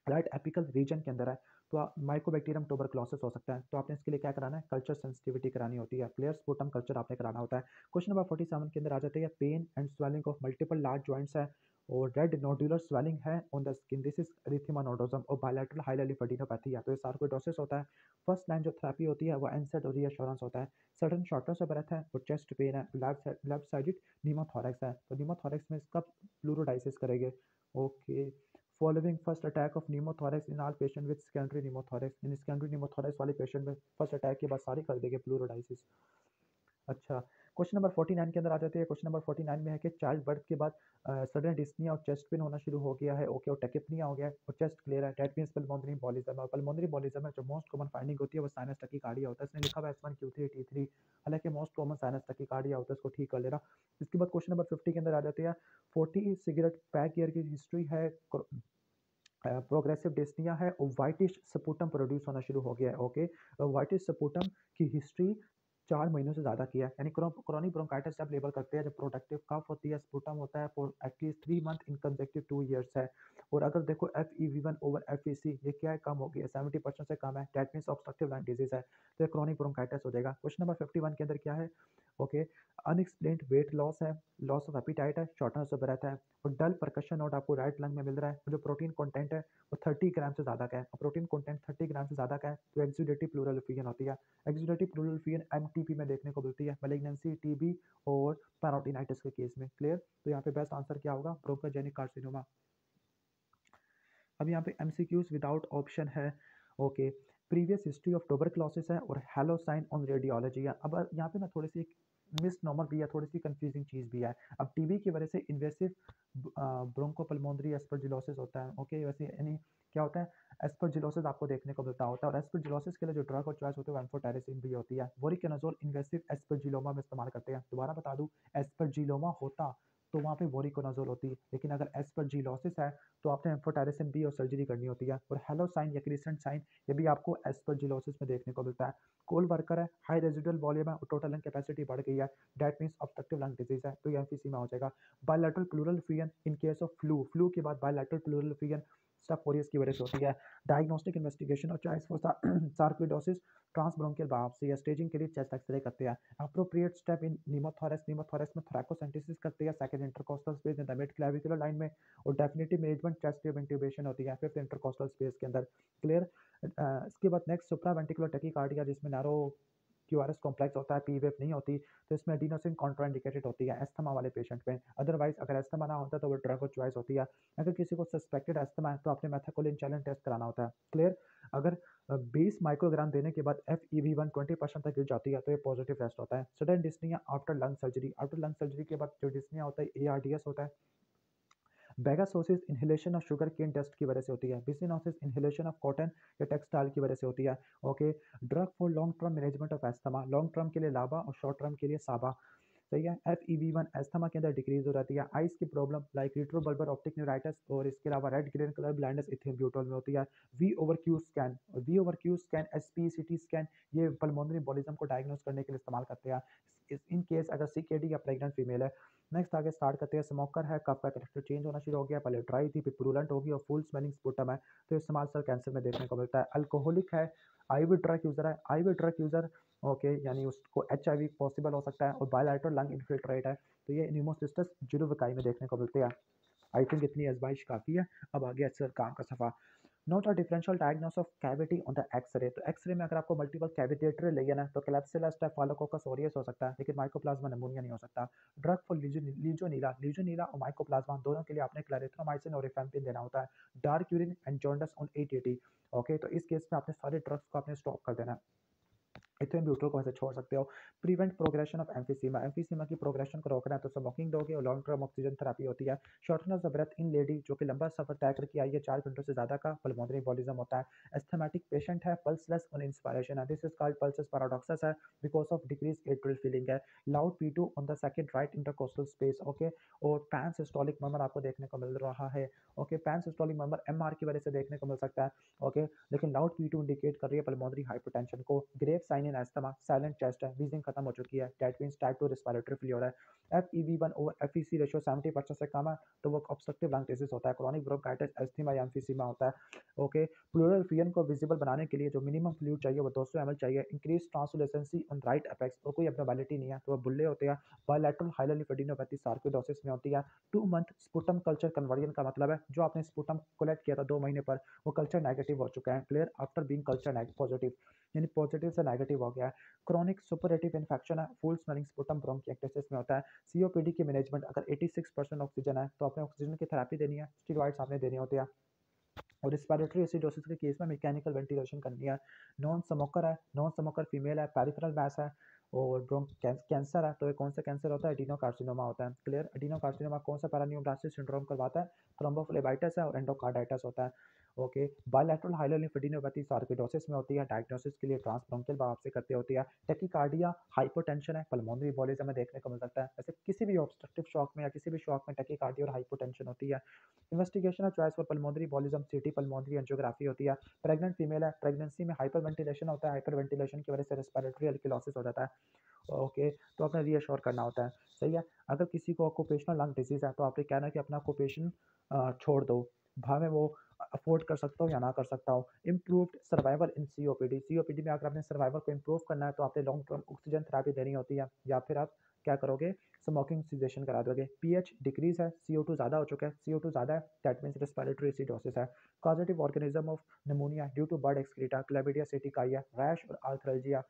राइट एपिकल रीजन के अंदर है। तो माइकोबैक्टीरियम ट्यूबरकुलोसिस हो सकता है। तो आपने इसके लिए क्या कराना है? कल्चर सेंसिटिविटी करानी होती है, क्लियर स्पुटम कल्चर आपने कराना होता है। क्वेश्चन नंबर 47 के अंदर आ जाते हैं pain and swelling of multiple large joints है और रेड नोडुलर स्वेलिंग है on the skin, this is erythema nodosum और बायलैटरल हाइलाइलिफेडिनोपैथी है। तो ये सार्कोइडोसिस होता है। फर्स्ट लाइन जो थेरेपी होती है वो एनसेड और रीअश्योरेंस होता है। सडन शॉर्टनेस ऑफ ब्रेथ है और चेस्ट पेन है, लेफ्ट साइडेड नीमोथोरैक्स है। तो नीमोथोरैक्स में इसका प्लूरोडाइसिस करेंगे। Okay, following first attack of pneumothorax in all patient with secondary pneumothorax, in secondary pneumothorax वाले पेशेंट में फर्स्ट अटैक के बाद सारी कर देंगे प्लूरोडाइसिस। अच्छा, क्वेश्चन नंबर 49 के अंदर आ जाते हैं। क्वेश्चन नंबर 49 में है कि चाइल्ड बर्थ के बाद सडन डिस्निया और चेस्ट पेन होना शुरू हो गया है। ओके, और टेकिपनिया हो गया है और चेस्ट क्लियर है, डेट मींस पल्मोनरी एम्बोलिज्म है। और पल्मोनरी एम्बोलिज्म में जो मोस्ट कॉमन फाइंडिंग होती है वो साइनस टैकीकार्डिया होता है। इसने लिखा हुआ है S1Q3 T3, हालांकि मोस्ट कॉमन साइनस टैकीकार्डिया होता है, इसको ठीक कर लेना। इसके बाद क्वेश्चन नंबर 50 के अंदर आ जाते हैं। 40 सिगरेट पैक ईयर की हिस्ट्री है, प्रोग्रेसिव डिस्निया है और वाइटिश सपुटम प्रोड्यूस होना शुरू हो गया है। ओके, वाइटिश सपुटम की हिस्ट्री 4 महीनों से ज़्यादा किया है, यानी क्रॉनिक ब्रोंकाइटिस जब लेबल करते हैं, जब प्रोडक्टिव कफ होती है, स्पुटम होता है for at least 3 month in consecutive 2 years है। और अगर देखो FEV1 ओवर FEC ये क्या है? कम हो गया है, 70% से कम है, that means obstructive lung disease है। तो ये क्रॉनिक ब्रोंकाइटिस हो जाएगा। क्वेश्चन नंबर 51 के अंदर क्या है? ओके, अनएक्सप्लेन्ड वेट लॉस है, लॉस ऑफ एपिटाइट है, शॉर्टनेस ऑफ ब्रेथ है और डल परकशन नोट आपको राइट लंग में मिल रहा है। और जो प्रोटीन कंटेंट है वो 30 ग्राम से ज़्यादा का है, और प्रोटीन कंटेंट 30 ग्राम से ज़्यादा का है तो एक्सुडेटिव प्लूरल एफिजन होती है। एक्सुडेटिव प्लूरल एफिजन MTP में देखने को मिलती है, मैलिग्नेंसी TB और पैरोटिनाइटिस के केस में, क्लियर। तो यहाँ पे बेस्ट आंसर क्या होगा? Bronchogenic carcinoma. अब यहाँ पे MCQs विदाउट ऑप्शन है। Okay, previous history of tuberculosis है और हेलो साइन ऑन रेडियोलॉजी है। अब यहाँ पे ना थोड़ी सी मिस नॉर्मल भी है, थोड़ी सी कंफ्यूजिंग चीज़ भी है। अब टीबी की वजह से इन्वेसिव ब्रोंकोपल्मोनरी एस्परजिलोसिस होता है। ओके, वैसे यानी क्या होता है? एस्परजिलोसिस आपको देखने को मिलता होता है और एस्परजिलोसिस के लिए जो ड्रग और चॉइस होती है वो एम्फोटेरिसिन भी होती है। वोरिकोनाजोल इन्वेसिव एस्परजिलोमा में इस्तेमाल करते हैं। दोबारा बता दूं, एस्परजिलोमा होता तो वहाँ पे वोरिकोनाजोल होती, लेकिन अगर एस्परजिलोसिस है तो आपने एम्फोटेरिसिन बी और सर्जरी करनी होती है। और हेलो साइन या क्रिसेंट साइन ये भी आपको एस्परजिलोसिस में देखने को मिलता है। कोल वर्कर है, हाई रेजिडुअल वॉल्यूम है और टोटल लंग कैपेसिटी बढ़ गई है, that means obstructive lung disease है, तो ये एमपीसी में हो जाएगा। Bilateral pleural effusion in case of flu के बाद bilateral pleural effusion staph aureus की वजह से होती है। डायग्नोस्टिक इन्वेस्टिगेशन और चॉइस फॉर सार्कोइडोसिस ट्रांसब्रोंकियल बायोप्सी या स्टेजिंग के लिए चेस्ट एक्सरे करते हैं। अप्रोप्रिएट स्टेप इन नीमोथोरैक्स में थोरैकोसेंटेसिस करते हैं second intercostal space in the mid clavicular line में, और definitive management chest tube intubation होती है फिफ्थ इंटरकोस्टल स्पेस के अंदर, क्लियर। इसके बाद नेक्स्ट सुप्रावेंट्रिकुलर टैकीकार्डिया जिसमें नैरो QRS कॉम्प्लेक्स होता है, पीवेफ नहीं होती, तो इसमें एडिनोसिन कॉन्ट्राइंडिकेटेड होती है एस्थमा वाले पेशेंट में। अदरवाइज अगर एस्थमा ना होता तो वो ड्रग और चॉइस होती है। अगर किसी को सस्पेक्टेड एस्थमा है तो आपने मेथाकोलिन चैलेंज टेस्ट कराना होता है, क्लियर। अगर 20 माइक्रोग्राम देने के बाद FEV1 20% तक गिर जाती है तो ये पॉजिटिव टेस्ट होता है। Sudden dyspnoea after lung surgery, after lung surgery के बाद जो डिस्निया होता है ARDS होता है। Bagassosis inhalation of sugar cane dust की वजह से होती है। बिसिनोसिस इन्हेलेशन ऑफ कॉटन या टेक्सटाइल की वजह से होती है। Okay, drug for long term management of asthma, long term के लिए लाबा और शॉर्ट टर्म के लिए साबा। सही है। FEV1 एस्थमा के अंदर डिक्रीज हो जाती है। आइस की problem like retrobulbar optic neuritis और इसके अलावा red green colour blindness ethambutol में होती है। V over Q scan SPCT scan ये पल्मोनरी एम्बोलिज्म को डायग्नोस करने के लिए इस्तेमाल करते हैं इन केस अगर CKD या प्रेग्नेंट फीमेल है। नेक्स्ट आगे स्टार्ट करते हैं। स्मोकर है, कफ का कैरेक्टर चेंज होना शुरू हो गया, पहले ड्राई थी फिर पुरुलेंट होगी और फुल स्मेलिंग स्पुटम है, तो इस्तेमाल सर कैंसर में देखने को मिलता है। अल्कोहलिक है, आईवी ड्रग यूजर है, आईवी ड्रग यूजर ओके यानी उसको HIV पॉसिबल हो सकता है और बायलैटरल लंग इन्फिल्ट्रेट है, तो ये न्यूमोसिस्टस जुरुवकाई में देखने को मिलते हैं। आई थिंक इतनी आजमाइश काफ़ी है। अब आगे अक्सर काम का सफ़ा। Note a differential diagnose of cavity on the x-ray. तो एक्सरे में अगर आपको मल्टीपल कैविटेटरी लेगी ना तो क्लैप्सिला स्टेफाइलोकोकस ऑरियस हो सकता है, लेकिन माइकोप्लाज्मा निमोनिया नहीं हो सकता। ड्रग फॉर लीजोनीला और माइकोप्लाज्मा दोनों के लिए आपने क्लैरिथ्रोमाइसिन और रिफेम्पिन देना होता है। Dark urine and jaundice on 880। Okay तो इस केस में आपने सारे ड्रग्स को आपने स्टॉप कर देना है। इथेनब्यूटल को ऐसे छोड़ सकते हो। Prevent progression of emphysema, emphysema की प्रोग्रेशन को रोकना है तो स्मोकिंग दोगे और लॉन्ग टर्म ऑक्सीजन थेरेपी होती है। Shortness of breath in lady जो कि लंबा सफर तय करके आई है 4 घंटों से ज़्यादा का पल्मोनरी एम्बोलिज्म होता है। एस्थमेटिक पेशेंट है, पल्सलेस ऑन इंस्पायरेशन है, this is called pulsus paradoxus है because of decrease atrial filling है। Loud P2 on the second right intercostal space okay. और पैन सिस्टोलिक मर्मर आपको देखने को मिल रहा है okay. Pan systolic murmur MR की वजह से देखने को मिल सकता है ओके, लेकिन लाउड P2 इंडिकेट कर रही है पल्मोनरी हाइपरटेंशन को। Grave sign in asthma, silent chest है, ब्रीदिंग खत्म हो चुकी है, that means type 2 respiratory failure है। FEV1 ओवर FVC रेशियो 70% से कम है तो वो ऑब्स्ट्रक्टिव लंग डिजीज होता है, क्रोनिक ब्रोंकाइटिस, एस्थमा या एम्फीसीमा होता है ओके। प्लूरल फियन को विजिबल बनाने के लिए जो मिनिमम फ्लूइड चाहिए वो 200 ml चाहिए। Increase translucency on right apex और कोई एब्नॉर्मैलिटी नहीं है तो वो बुल्ले होते हैं। बायलैटरल हाइलोलिफेडिनोपैथी सार्कोइडोसिस में होती है। 2 मंथ स्पुटम कल्चर कन्वर्जन का मतलब है जो आपने स्पुटम कलेक्ट किया था 2 महीने पर वो कल्चर नेगेटिव हो चुका है, clear after being culture positive यानी पॉजिटिव से नेगेटिव हो गया है। क्रोनिक सुपरेटिव इन्फेक्शन है, फुल स्मेलिंग स्पुटम ब्रोंकिएक्टिस में होता है। COPD की मैनेजमेंट अगर 86% ऑक्सीजन है तो आपने ऑक्सीजन की थेरेपी देनी है, स्टीरॉइड्स आपने देनी होती है। और रिस्पिरेटरी एसिडोसिस के केस में मैकेनिकल वेंटिलेशन करनी है। नॉन स्मोकर है, नॉन स्मोकर फीमेल है, पेरिफेरल मैस है और कैंसर है तो ये कौन सा कैंसर होता है? एडिनोकार्सिनोमा होता है, क्लियर। एडिनोकार्सिनोमा कौन सा पैरान्यूप्लास्टिक सिंड्रोम करवाता है? थ्रोम्बोफ्लेबाइटिस है और एंडोकार्डाइटिस होता है ओके। बायलैटरल हाइलोलिम्फेडिनोपैथी सार्कोइडोसिस में होती है, डायग्नोसिस के लिए ट्रांसब्रोंकियल बायोप्सी करते होती है। टैकीकार्डिया, हाइपोटेंशन है, पल्मोनरी एम्बोलिज्म में देखने को मिल सकता है। वैसे किसी भी ऑब्स्ट्रक्टिव शॉक में या किसी भी शॉक में टैकीकार्डिया और हाइपोटेंशन होती है। Investigation of choice for pulmonary embolism CT pulmonary angiography होती है। प्रेग्नेंट फीमेल है, प्रेगनेंसी में हाइपर वेंटिलेशन होता है, हाइपर वेंटिलेशन की वजह से रेस्पिरेटरी एल्किलोसिस हो जाता है ओके, तो आपने रीअश्योर करना होता है, सही है। अगर किसी को ऑक्यूपेशनल लंग डिजीज है तो आपने कहना है कि अपना ऑक्यूपेशन छोड़ दो, भावे वो अफोर्ड कर सकता हो या ना कर सकता हो। इम्प्रूव्ड सर्वाइवल इन COPD में अगर आपने सर्वाइवल को इम्प्रूव करना है तो आपने लॉन्ग टर्म ऑक्सीजन थेरेपी देनी होती है या फिर आप क्या करोगे? स्मोकिंग सिजेशन करा दोगे। पीएच डिक्रीज है, CO2 ज़्यादा हो चुका है, CO2 ज़्यादा है दैट मीन्स रेस्पिरेटरी एसिडोसिस है। Causative organism of pneumonia due to bird excreta, chlamydia psittaci, rash और आर्थ्रल्जिया।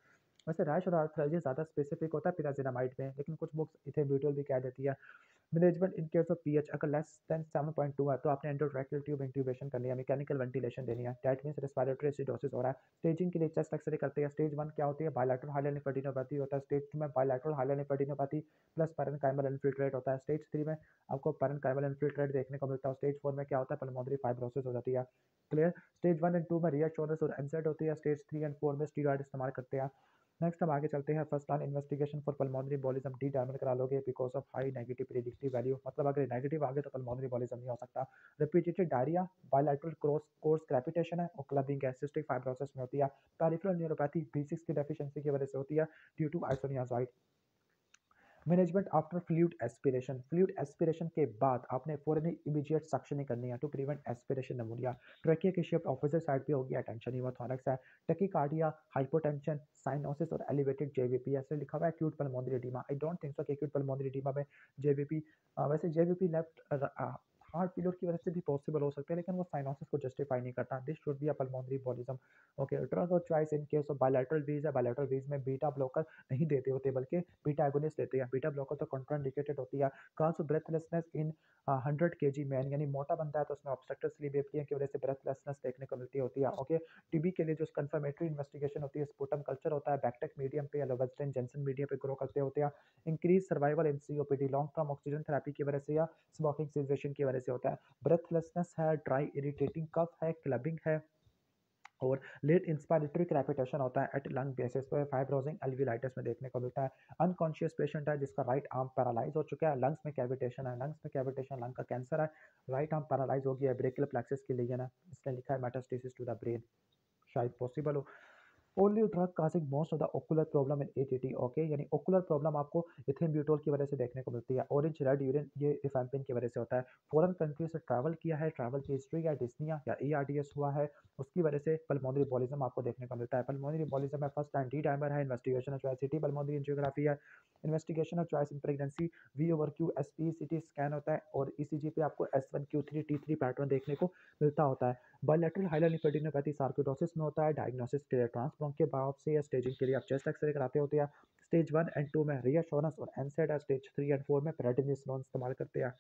वैसे रैश और आर्थ्रल्जिया ज़्यादा स्पेसिफिक होता है पिराजिनामाइड में, लेकिन कुछ बुक्स इथेब्यूटल भी कह देती है। Management in case of pH अगर लेस देन 7.2 है तो आपने एंडोट्रैकियल ट्यूब इंट्यूबेशन करनी है, मैकेनिकल वेंटिलेशन देनी है, दैट मींस रेस्पिरेटरी एसिडोसिस हो रहा है। स्टेजिंग के लिए चेस्ट एक्सरे करते हैं। स्टेज 1 क्या होती है? बायलैटरल हाइलोलिम्फेडिनोपैथी होता है। स्टेज 2 में बायलैटरल हाइलोलिम्फेडिनोपैथी प्लस पैरेन्काइमल इन्फिल्ट्रेट होता है। स्टेज 3 में आपको पैरेन्काइमल इन्फिल्ट्रेट देखने को मिलता है। स्टेज 4 में क्या होता है? पल्मोनरी फाइब्रोसिस हो जाती है, क्लियर। स्टेज 1 एंड 2 में रीअश्योरेंस और एनसेड होती है। स्टेज 3 एंड 4 में स्टीरॉयड इस्तेमाल करते हैं। नेक्स्ट हम आगे चलते हैं। First on investigation for pulmonary embolism D diamond करा लोगे because of high negative predictive value, मतलब अगर नेगेटिव आ गए तो पल्मोनरी एम्बोलिज्म नहीं हो सकता। रिपीटेड डायरिया, बायलैटरल कोर्स क्रैपिटेशन है और क्लबिंग है, सिस्टिक फाइब्रोसिस में होती है। पेरिफेरल न्यूरोपैथी B6 की डेफिशिएंसी की वजह से होती है due to isoniazid. Management after fluid aspiration के बाद आपने फॉरन इमीडिएट सक्शनिंग करनी है to prevent aspiration pneumonia. Trachea की शेप ऑपोजिट साइड पे होगी, अटेंशन हीमोथोरैक्स है। टैकीकार्डिया, हाइपोटेंशन, साइनोसिस और एलिवेटेड JVP ऐसे लिखा हुआ है acute pulmonary oedema. I don't think so कि एक्यूट पल्मोनरी एडिमा में JVP वैसे JVP लेफ्ट हार्ट फेलियर की वजह से भी पॉसिबल हो सकते हैं, लेकिन वो साइनोसिस को जस्टिफाई नहीं करता। This should be a pulmonary embolism okay. Drug और choice in case of bilateral wheeze है, बायलैटरल वीज में बीटा ब्लॉकर नहीं देते होते बल्कि बीटा एगोनिस्ट देते हैं। बीटा ब्लॉकर तो कॉन्ट्राइंडिकेटेड होती है। कॉज ब्रेथलेसनेस इन 100 kg मैन, यानी मोटा बंदा है तो उसमें ऑब्स्ट्रक्टिव स्लीप एपनिया की वजह से ब्रेथलेसनेस देखने को मिलती होती है ओके। टीबी के लिए जो कंफर्मेटरी इन्वेस्टिगेशन होती है स्पुटम कल्चर होता है, बैक्टेक मीडियम पे या लोवेस्टिन जेंसन मीडियम पे ग्रो करते होते हैं। इंक्रीज सर्वाइवल इन COPD long term oxygen therapy की वजह से या स्मोकिंग सिचुएशन की वजह से होता है। ब्रेथलेसनेस है, ड्राई इरिटेटिंग कफ है, क्लबिंग है और लेट इंस्पायरेटरी क्रैपिटेशन होता है एट लंग बेसिस पे, फाइब्रोजिंग एल्विलाइटिस में देखने को मिलता है। अनकॉन्शियस पेशेंट है जिसका राइट आर्म पैरालाइज हो चुका है, लंग्स में कैविटेशन है, लंग्स में कैविटेशन लंग का कैंसर है, राइट आर्म पैरालाइज हो गया है, ब्रेकियल प्लेक्सिस की लीजन है, इसने लिखा है मेटास्टेसिस टू द ब्रेन, शायद पॉसिबल हो। Only drug causing most of the ocular problem in ATT, okay, यानी ओकुलर प्रॉब्लम आपको इथेनब्यूटोल की वजह से देखने को मिलती है। ऑरेंज रेड यूरिन ये रिफैम्पिन की वजह से होता है। फॉरेन कंट्री से ट्रैवल किया है, ट्रैवल की हिस्ट्री या डिस्निया या ईआरडीएस हुआ है, उसकी वजह से पल्मोनरी एम्बोलिज्म आपको देखने को मिलता है। पल्मोनरी एम्बोलिज्म में फर्स्ट टाइम डी डायमर है, investigation of choice CT pulmonary angiography है, investigation of choice in pregnancy V over Q S P CT scan होता है, और ईसीजी पे आपको S1Q3 T3 पैटर्न देखने को मिलता होता है। बायलैटरल हाइलर लिम्फेडेनोपैथी सार्कोइडोसिस में होता है। डायग्नोसिस के लिए ट्रांसब्रोंकियल बायोप्सी या स्टेजिंग के लिए आप चेस्ट एक्सरे कराते होते हैं। स्टेज 1 एंड 2 में रीअश्योरेंस और एनसेड है, स्टेज 3 एंड 4 में प्रेडिनिसोलोन इस्तेमाल करते हैं।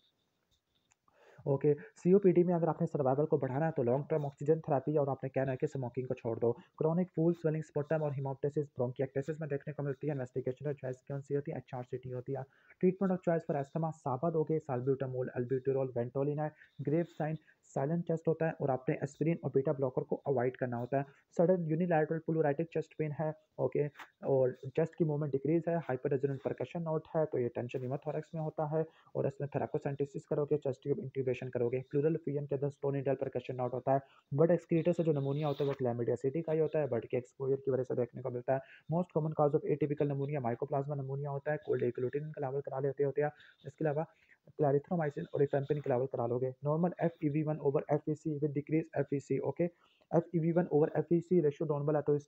ओके, सीओपीडी में अगर आपने सर्वाइवल को बढ़ाना है तो लॉन्ग टर्म ऑक्सीजन थेरेपी, और आपने कहना है कि स्मोकिंग को छोड़ दो। क्रोनिक फूल स्वेलिंग स्पुटम और हिमोप्टेसिस ब्रोंकिएक्टेसिस में देखने को मिलती है। इन्वेस्टिगेशन ऑफ चॉइस कौन सी होती है, एचआरसीटी होती है। Treatment of choice for asthma साबा दोगे, साल्ब्यूटामोल, अल्ब्यूटेरॉल, वेंटोलिन है। ग्रेव साइन साइलेंट चेस्ट होता है, और आपने एस्पिरिन और बीटा ब्लॉकर को अवॉइड करना होता है। सडन यूनिलैटरल प्लूराइटिक चेस्ट पेन है, ओके, और चेस्ट की मूवमेंट डिक्रीज है, हाइपर रेजोनेंट परकशन नोट है, तो ये टेंशन न्यूमोथोरैक्स में होता है, और इसमें थैलेकोसेंटेसिस करोगे, चेस्ट ट्यूब इंट्यूबेशन करोगे। प्लूरल फिजन के अंदर स्टोनिडल परकशन नॉट होता है। बर्ड एक्सक्रीटर से जो नमूनिया होता है वो क्लैमिडिया सिटी का ही होता है, बर्ड के एक्सपोजर की वजह से देखने को मिलता है। Most common cause of atypical नमूनिया mycoplasma नमूनिया होता है। कोल्ड एग्लूटिन का लेवल करा लेते होते हैं। इसके अलावा क्लैरिथ्रोमाइसिन और रिफेम्पिन के लेवल करा लोगे। Normal FEV1 over FVC with decrease FVC, okay, FEV1 over FVC ratio normal है तो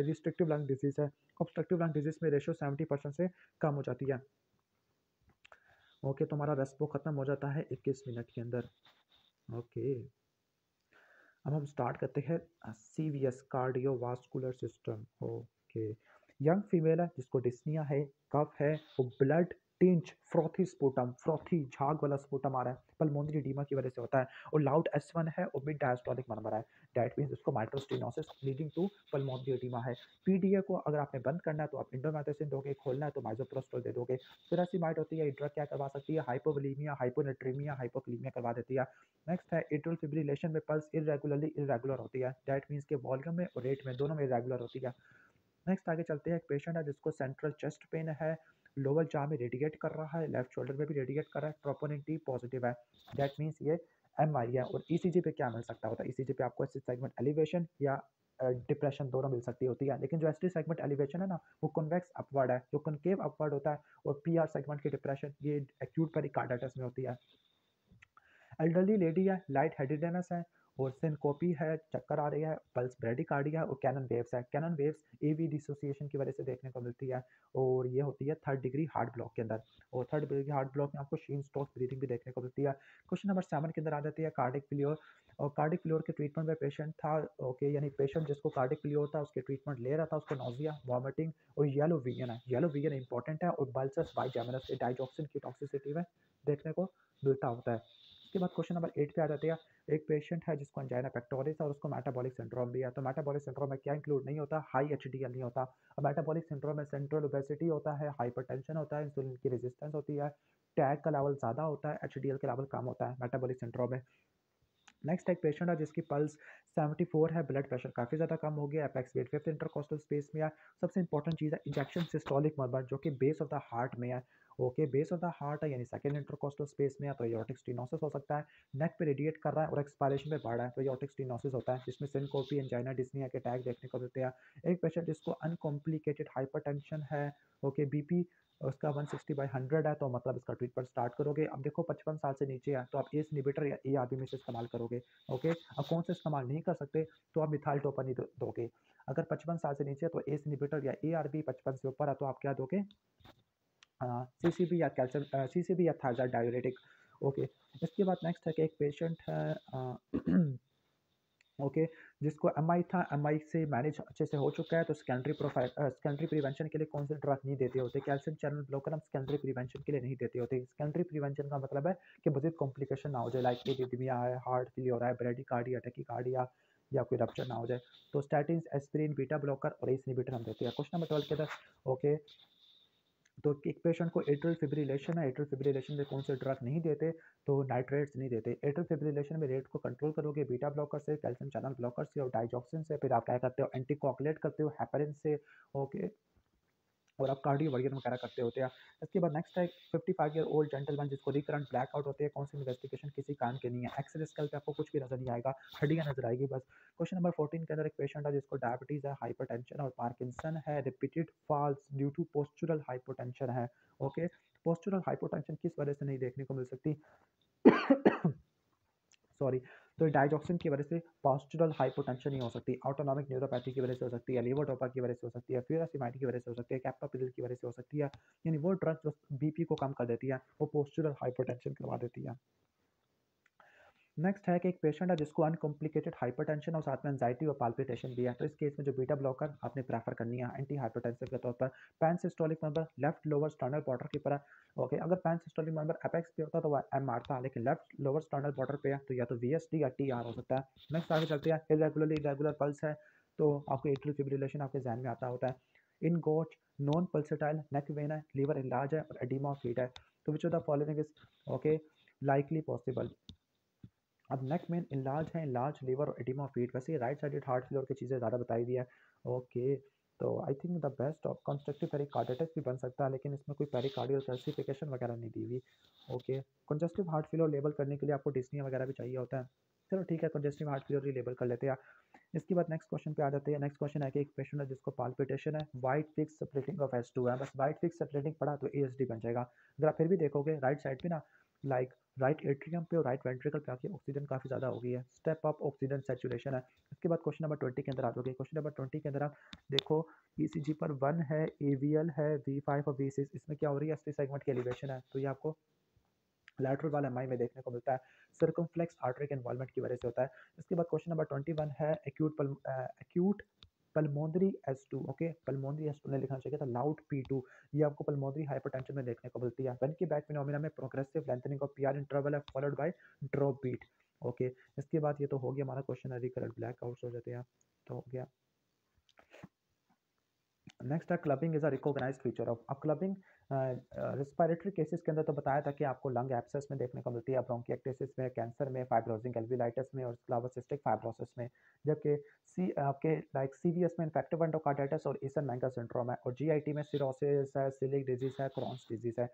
रिस्ट्रिक्टिव लंग डिजीज है। ऑब्स्ट्रक्टिव लंग डिजीज में रेशियो 70% से कम हो जाती है। ओके, तुम्हारा रेस्पो खत्म हो जाता है 21 मिनट के अंदर। ओके, अब हम स्टार्ट करते हैं CVS cardiovascular system. Okay, young female है जिसको डिस्निया है, कफ है, वो blood tinge frothy sputum, frothy झाग वाला स्पुटम आ रहा है, पल्मोनरी एडीमा की वजह से होता है, और लाउड S1 है और मिड डायस्टोलिक मरमर है। दैट मींस उसको mitral stenosis leading to pulmonary oedema है। PDA को अगर आपने बंद करना है तो आप इंडोमेथासिन दोगे, खोलना है तो माइजोप्रोस्टोल दे दोगे। पिरासीमाइड होती है, ये ड्रग क्या करवा सकती है, हाइपोवोलीमिया, हाइपोनेट्रीमिया, हाइपोकलीमिया करवा देती है। नेक्स्ट है एट्रियल फिब्रिलेशन में पल्स इरेगुलर होती है, दैट मीन्स के वॉल्यूम में और रेट में दोनों में इरेगुलर होती है। नेक्स्ट आगे चलते हैं, एक पेशेंट है जिसको सेंट्रल चेस्ट पेन है, लोअर जॉ में रेडिएट कर रहा है, लेफ्ट शोल्डर में भी रेडिएट कर रहा है, ट्रोपोनिन T पॉजिटिव है, दैट मीन्स ये MI है। और ECG पे क्या मिल सकता होता है, ECG पे आपको एसिड सेगमेंट एलिवेशन या डिप्रेशन दोनों मिल सकती होती है, लेकिन जो एसिड सेगमेंट एलिवेशन है ना वो कन्वेक्स अपवर्ड है, जो कनकेव अपवर्ड होता है, और PR सेगमेंट की डिप्रेशन ये एक्यूट पेरिकार्डाइटिस में होती है। एल्डरली लेडी है, लाइट हेडेडनेस है, और सिनकोपी है, चक्कर आ रही है, पल्स ब्रेडिकार्डिया और कैनन वेव्स है। कैनन वेव्स AV डिसोसिएशन की वजह से देखने को मिलती है, और ये होती है 3rd डिग्री हार्ट ब्लॉक के अंदर, और 3rd डिग्री हार्ट ब्लॉक में आपको शीन स्ट्रोक ब्रीदिंग भी देखने को मिलती है। क्वेश्चन नंबर 7 के अंदर आ जाती है कार्डिक फेलियर, और कार्डिक फेलियर के ट्रीटमेंट में पेशेंट था, ओके, यानी पेशेंट जिसको कार्डिक फेलियर था उसके ट्रीटमेंट ले रहा था, उसको नोजिया, वॉमिटिंग और येलो विजन है। येलो विजन इंपॉर्टेंट है, और बल्सस बाइजेमिनस डाइजॉक्सिन की टॉक्सिसिटी में देखने को मिलता होता है। उसके बाद क्वेश्चन नंबर 8 पे आ जाते हैं, एक पेशेंट है जिसको एंजाइना पेक्टोरिस है और उसको मेटाबॉलिक सिंड्रोम भी है। तो मेटाबॉलिक सिंड्रोम में क्या इंक्लूड नहीं होता, हाई HDL नहीं होता। और मेटाबॉलिक सिंड्रोम में सेंट्रल ओबेसिटी होता है, हाइपरटेंशन होता है, इंसुलिन की रेजिस्टेंस होती है, टैग का लेवल ज़्यादा होता है, HDL का लेवल कम होता है मेटाबॉलिक सिंड्रोम में। नेक्स्ट एक पेशेंट है जिसकी पल्स 74 है, ब्लड प्रेशर काफ़ी ज़्यादा कम हो गया, apex wait 5th intercostal space में है। सबसे इंपॉर्टेंट चीज़ है इंजेक्शन सिस्टोलिक मरमर, जो कि बेस ऑफ द हार्ट में है। Okay, base of the heart है यानी 2nd इंटरकोस्टल स्पेस में है, तो एयोर्टिक स्टेनोसिस हो सकता है। नेक पे रेडिएट कर रहा है और एक्सपायरेशन पे बढ़ रहा है, तो एयोर्टिक स्टेनोसिस होता है, जिसमें सिनकोपी, एंजाइना, डिस्निया के टैग देखने को मिलते हैं। एक पेशेंट जिसको अनकॉम्प्लिकेटेड हाइपरटेंशन है, ओके, BP उसका 160/100 है, तो मतलब इसका ट्रीटमेंट स्टार्ट करोगे। अब देखो 55 साल से नीचे है तो आप ACE इनहिबिटर या ARB में से इस्तेमाल करोगे। ओके, अब कौन से इस्तेमाल नहीं कर सकते, तो आप मिथाइल टोपन ही दोगे। अगर 55 साल से नीचे है तो ACE इनहिबिटर या ARB, 55 से ऊपर है तो आप क्या दोगे, CCB या कैल्शियम CCB या थायराइड डायूरेटिक। ओके, इसके बाद नेक्स्ट है कि एक पेशेंट है ओके, जिसको MI था, MI से मैनेज अच्छे से हो चुका है, तो सेकेंडरी प्रिवेंशन के लिए कौन से ड्रग नहीं देते होते, कैल्शियम चैनल ब्लॉकर हम सेकेंडरी प्रिवेंशन के लिए नहीं देते होते। सेकेंडरी प्रिवेंशन का मतलब है कि मजीद कॉम्प्लिकेशन ना हो जाए, लाइक एरिथमिया है, हार्ट फेलियर हो रहा है, ब्रेडिकार्डिया, टैकीकार्डिया या कोई रप्चर ना हो जाए, तो स्टैटिन, एस्पिरिन, बीटा ब्लॉकर और ACE इनहिबिटर हम देते हैं। क्वेश्चन नंबर 12 के अंदर, ओके, तो एक पेशेंट को एट्रियल फिब्रिलेशन है, एट्रियल फिब्रिलेशन में कौन से ड्रग नहीं देते, तो नाइट्रेट्स नहीं देते। एट्रियल फिब्रिलेशन में रेट को कंट्रोल करोगे बीटा ब्लॉकर से, कैल्शियम चैनल ब्लॉकर से और डाइजॉक्सिन से। फिर आप क्या करते हो, एंटीकोगुलेट करते हो हेपारिन से। ओके, और आप कार्डियोवर्जन वगैरह करते होते हैं। इसके बाद नेक्स्ट है 55 ईयर ओल्ड जेंटलमैन जिसको रिकरेंट ब्लैकआउट होते हैं, कौन सी इन्वेस्टिगेशन किसी काम के नहीं है, एक्सरे स्कैल पे आपको कुछ भी नजर नहीं आएगा, हड्डियां नजर आएगी बस। क्वेश्चन नंबर 14 के अंदर एक पेशेंट है जिसको डायबिटीज है, हाइपरटेंशन और पार्किंसन है, repeated falls due to postural hypotension है। ओके, पोस्चुरल हाइपोटेंशन किस वजह से नहीं देखने को मिल सकती, सॉरी, तो डाइजॉक्सिन की वजह से पोस्चुरल हाइपोटेंशन नहीं हो सकती, ऑटोनॉमिक न्यूरोपैथी की वजह से हो सकती है, लीवोडोपा की वजह से हो सकती है, फ्यूरासिमाइड की वजह से हो सकती है, कैप्टोप्रिल की वजह से हो सकती है। यानी वो ड्रग जो बीपी को कम कर देती है वो पोस्चुरल हाइपोटेंशन करवा देती है। नेक्स्ट है कि एक पेशेंट है जिसको अनकॉम्प्लिकेटेड हाइपरटेंशन और साथ में एंजाइटी और पाल्पिटेशन भी है, तो इस केस में जो बीटा ब्लॉकर आपने प्रेफर करनी है एंटी हाइपरटेंसिव के तौर पर। Pan systolic member left lower sternal border की तरह। ओके, अगर पैन सिस्टोलिक मेंबर अपेक्स पे होता तो वह एम मारता, लेकिन लेफ्ट लोअर स्टर्नल बॉर्डर पे है तो या तो वीएसडी या टीआर हो सकता है। नेक्स्ट आगे चलते हैं, इरेगुलर पल्स है, तो आपको एट्रियल फिब्रिलेशन आपके जहन में आता होता है। इन गोच नॉन पल्सेटाइल नेक वेन है, लीवर इलाज है और एडिमा ऑफ हीट है, तो विच of the following is okay likely possible. अब नेक में इलाज है, इलाज लीवर और एडिमा ऑफ हीट, वैसे राइट साइडेड हार्ट फेलियर की चीज़ें ज़्यादा बताई हुई है। ओके, तो I think the best of constructive pericarditis भी बन सकता है, लेकिन इसमें कोई पेरिकार्डियल कैल्सिफिकेशन वगैरह नहीं दी हुई। Okay, congestive heart failure label करने के लिए आपको डिस्निया वगैरह भी चाहिए होता है। चलो ठीक है, कंजस्टिव हार्ट फेलियर ही लेबल कर लेते हैं। इसके बाद नेक्स्ट क्वेश्चन पे आ जाते हैं। नेक्स्ट क्वेश्चन है कि एक पेशेंट है जिसको पाल्पिटेशन है, wide fixed splitting of S two है, बस वाइट फिक्स स्प्लिटिंग पड़ा तो एएसडी बन जाएगा। अगर आप फिर भी देखोगे राइट साइड पे ना, लाइक राइट एट्रियम पे और राइट वेंट्रिकल पे आके ऑक्सीजन काफ़ी ज़्यादा हो गई है, स्टेप अप ऑक्सीजन सैचुरेशन है। इसके बाद क्वेश्चन नंबर 20 के अंदर आ जाओगे। क्वेश्चन नंबर 20 के अंदर आप देखो, ईसीजी पर 1 है, एवीएल है, वी5 और वी6, इसमें क्या हो रही है, एसटी सेगमेंट की एलिवेशन है, तो ये आपको लैटरल वाल एमआई में देखने को मिलता है, सर्कमफ्लेक्स आर्टरी के इन्वॉल्वमेंट की वजह से होता है। इसके बाद क्वेश्चन नंबर 21 है acute pulmonary S2। Okay, pulmonary S2 ने लिखना चाहिए था लाउड P2, ये आपको पल्मोनरी हाइपरटेंशन में देखने को मिलती है। वेन की बैक फिनोमिना में progressive lengthening of PR interval है followed by drop beat. Okay, इसके बाद ये तो हो गया हमारा क्वेश्चन, रिकरेंट ब्लैकआउट्स हो जाते हैं, तो हो गया। नेक्स्ट है clubbing is a recognised feature of. अब क्लबिंग रिस्पायरेटरी केसेस के अंदर तो बताया था कि आपको लंग एब्सेस में देखने को मिलती है, ब्रोंकिएक्टिसिस में, कैंसर में, फाइब्रोसिंग एल्विलाइटिस में और सिस्टिक फाइब्रोसिस में। जबकि सी आपके लाइक सीवीएस में इन्फेक्टिव एंडोकार्डाइटिस और ईसन मैंगर सिंड्रोम है, और जीआईटी में सिरोसिस है, सिलिक डिजीज है, क्रॉन्स डिजीज है।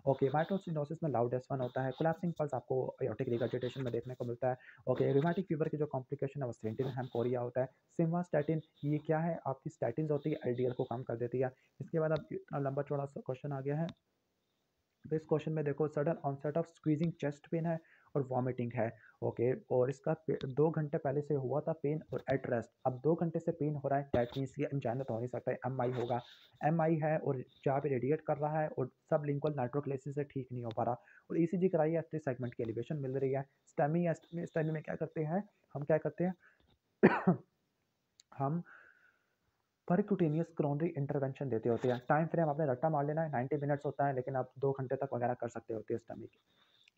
ओके, माइट्रल सिनोसिस में लाउड S1 होता है, कोलैप्सिंग पल्स आपको एयोटिक रिगर्जिटेशन में देखने को मिलता है। ओके, रिमेटिक फीवर की जो कॉम्प्लिकेशन है वो सेंटिनल हेमकोरिया होता है। सिम्वास्टैटिन, ये क्या है, आपकी स्टैटिन होती है, एलडीएल को कम कर देती है। इसके बाद अब इतना लंबा चौड़ा सा क्वेश्चन आ गया है, तो इस क्वेश्चन में देखो sudden onset of squeezing chest pain है और वॉमिटिंग है। ओके, और इसका 2 घंटे पहले से हुआ था पेन और एट रेस्ट, अब 2 घंटे से पेन हो रहा है, दैट मीन्स ये एंजाइना तो हो नहीं सकता है, एमआई होगा। एमआई है और जहाँ पे रेडिएट कर रहा है और सब लिंगुअल नाइट्रोक्लेसिस से ठीक नहीं हो पा रहा, और ईसीजी कराई है, एस्टी सेगमेंट की एलिवेशन मिल रही है। स्टेमी में क्या करते हैं, हम क्या करते हैं हम परक्यूटेनियस कोरोनरी इंटरवेंशन देते होते हैं। टाइम फ्रेम आपने रट्टा मार लेना है, 90 मिनट्स होता है, लेकिन आप 2 घंटे तक वगैरह कर सकते होते हैं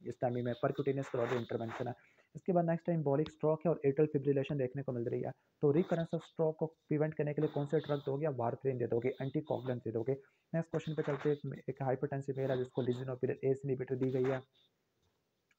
इस टाइम में परक्यूटेनियस कोरोनरी इंटरवेंशन है। इसके बाद नेक्स्ट टाइम बॉलिक स्ट्रोक है और एट्रियल फिब्रिलेशन देखने को मिल रही है, तो रिकरेंस ऑफ स्ट्रोक को प्रिवेंट करने के लिए कौन से ड्रग दोगे, आप वारफेरिन दे दोगे, एंटीकोगुलेंट दे दोगे। नेक्स्ट क्वेश्चन पे चलते हैं, एक हाइपरटेंसिव मेल है जिसको लिसिनोप्रिल एस इनहिबिटर दी गई है।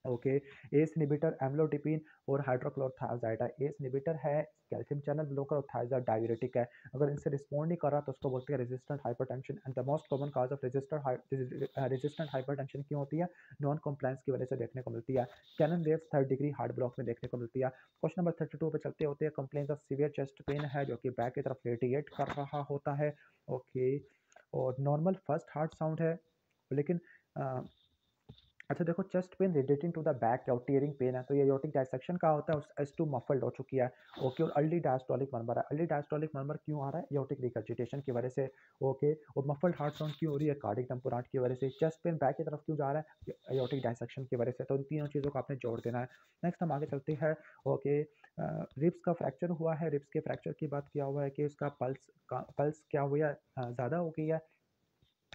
ओके, एस इनहिबिटर एम्लोडिपिन और हाइड्रोक्लोरथायोजाइड है। एस इनहिबिटर है, कैल्शियम चैनल ब्लॉकर और थायोजाइड डाययूरेटिक है। अगर इनसे रिस्पॉन्ड नहीं कर रहा तो उसको बोलते हैं resistant hypertension, and the most common cause of resistant hypertension क्यों होती है, नॉन कंप्लायंस की वजह से देखने को मिलती है। Cannon waves 3rd degree heart block में देखने को मिलती है। क्वेश्चन नंबर 32 पे चलते होते हैं, complaint of severe chest pain है जो कि बैक की तरफ रेडिएट कर रहा होता है। ओके, और नॉर्मल फर्स्ट हार्ट साउंड है, लेकिन अच्छा देखो, chest pain radiating to the back और टीयरिंग पेन है, तो ये एयोर्टिक डायसेक्शन का होता है और S2 मफल्ड हो चुकी है। ओके, और अर्ली डायस्टोलिक मर्मर है, अर्ली डायस्टोलिक मर्मर क्यों आ रहा है, एयोर्टिक रिगर्जिटेशन की वजह से। ओके, और मफल्ड हार्ट साउंड क्यों हो रही है, कार्डिक टेम्पोराट की वजह से। चेस्ट पेन बैक की तरफ क्यों जा रहा है, एयोर्टिक डायसेक्शन की वजह से। तो इन तीनों चीज़ों को आपने जोड़ देना है। नेक्स्ट हम आगे चलते हैं। ओके, रिब्स का फ्रैक्चर हुआ है, रिब्स के फ्रैक्चर की बात किया हुआ है कि उसका पल्स क्या हुआ है, ज़्यादा हो गई है,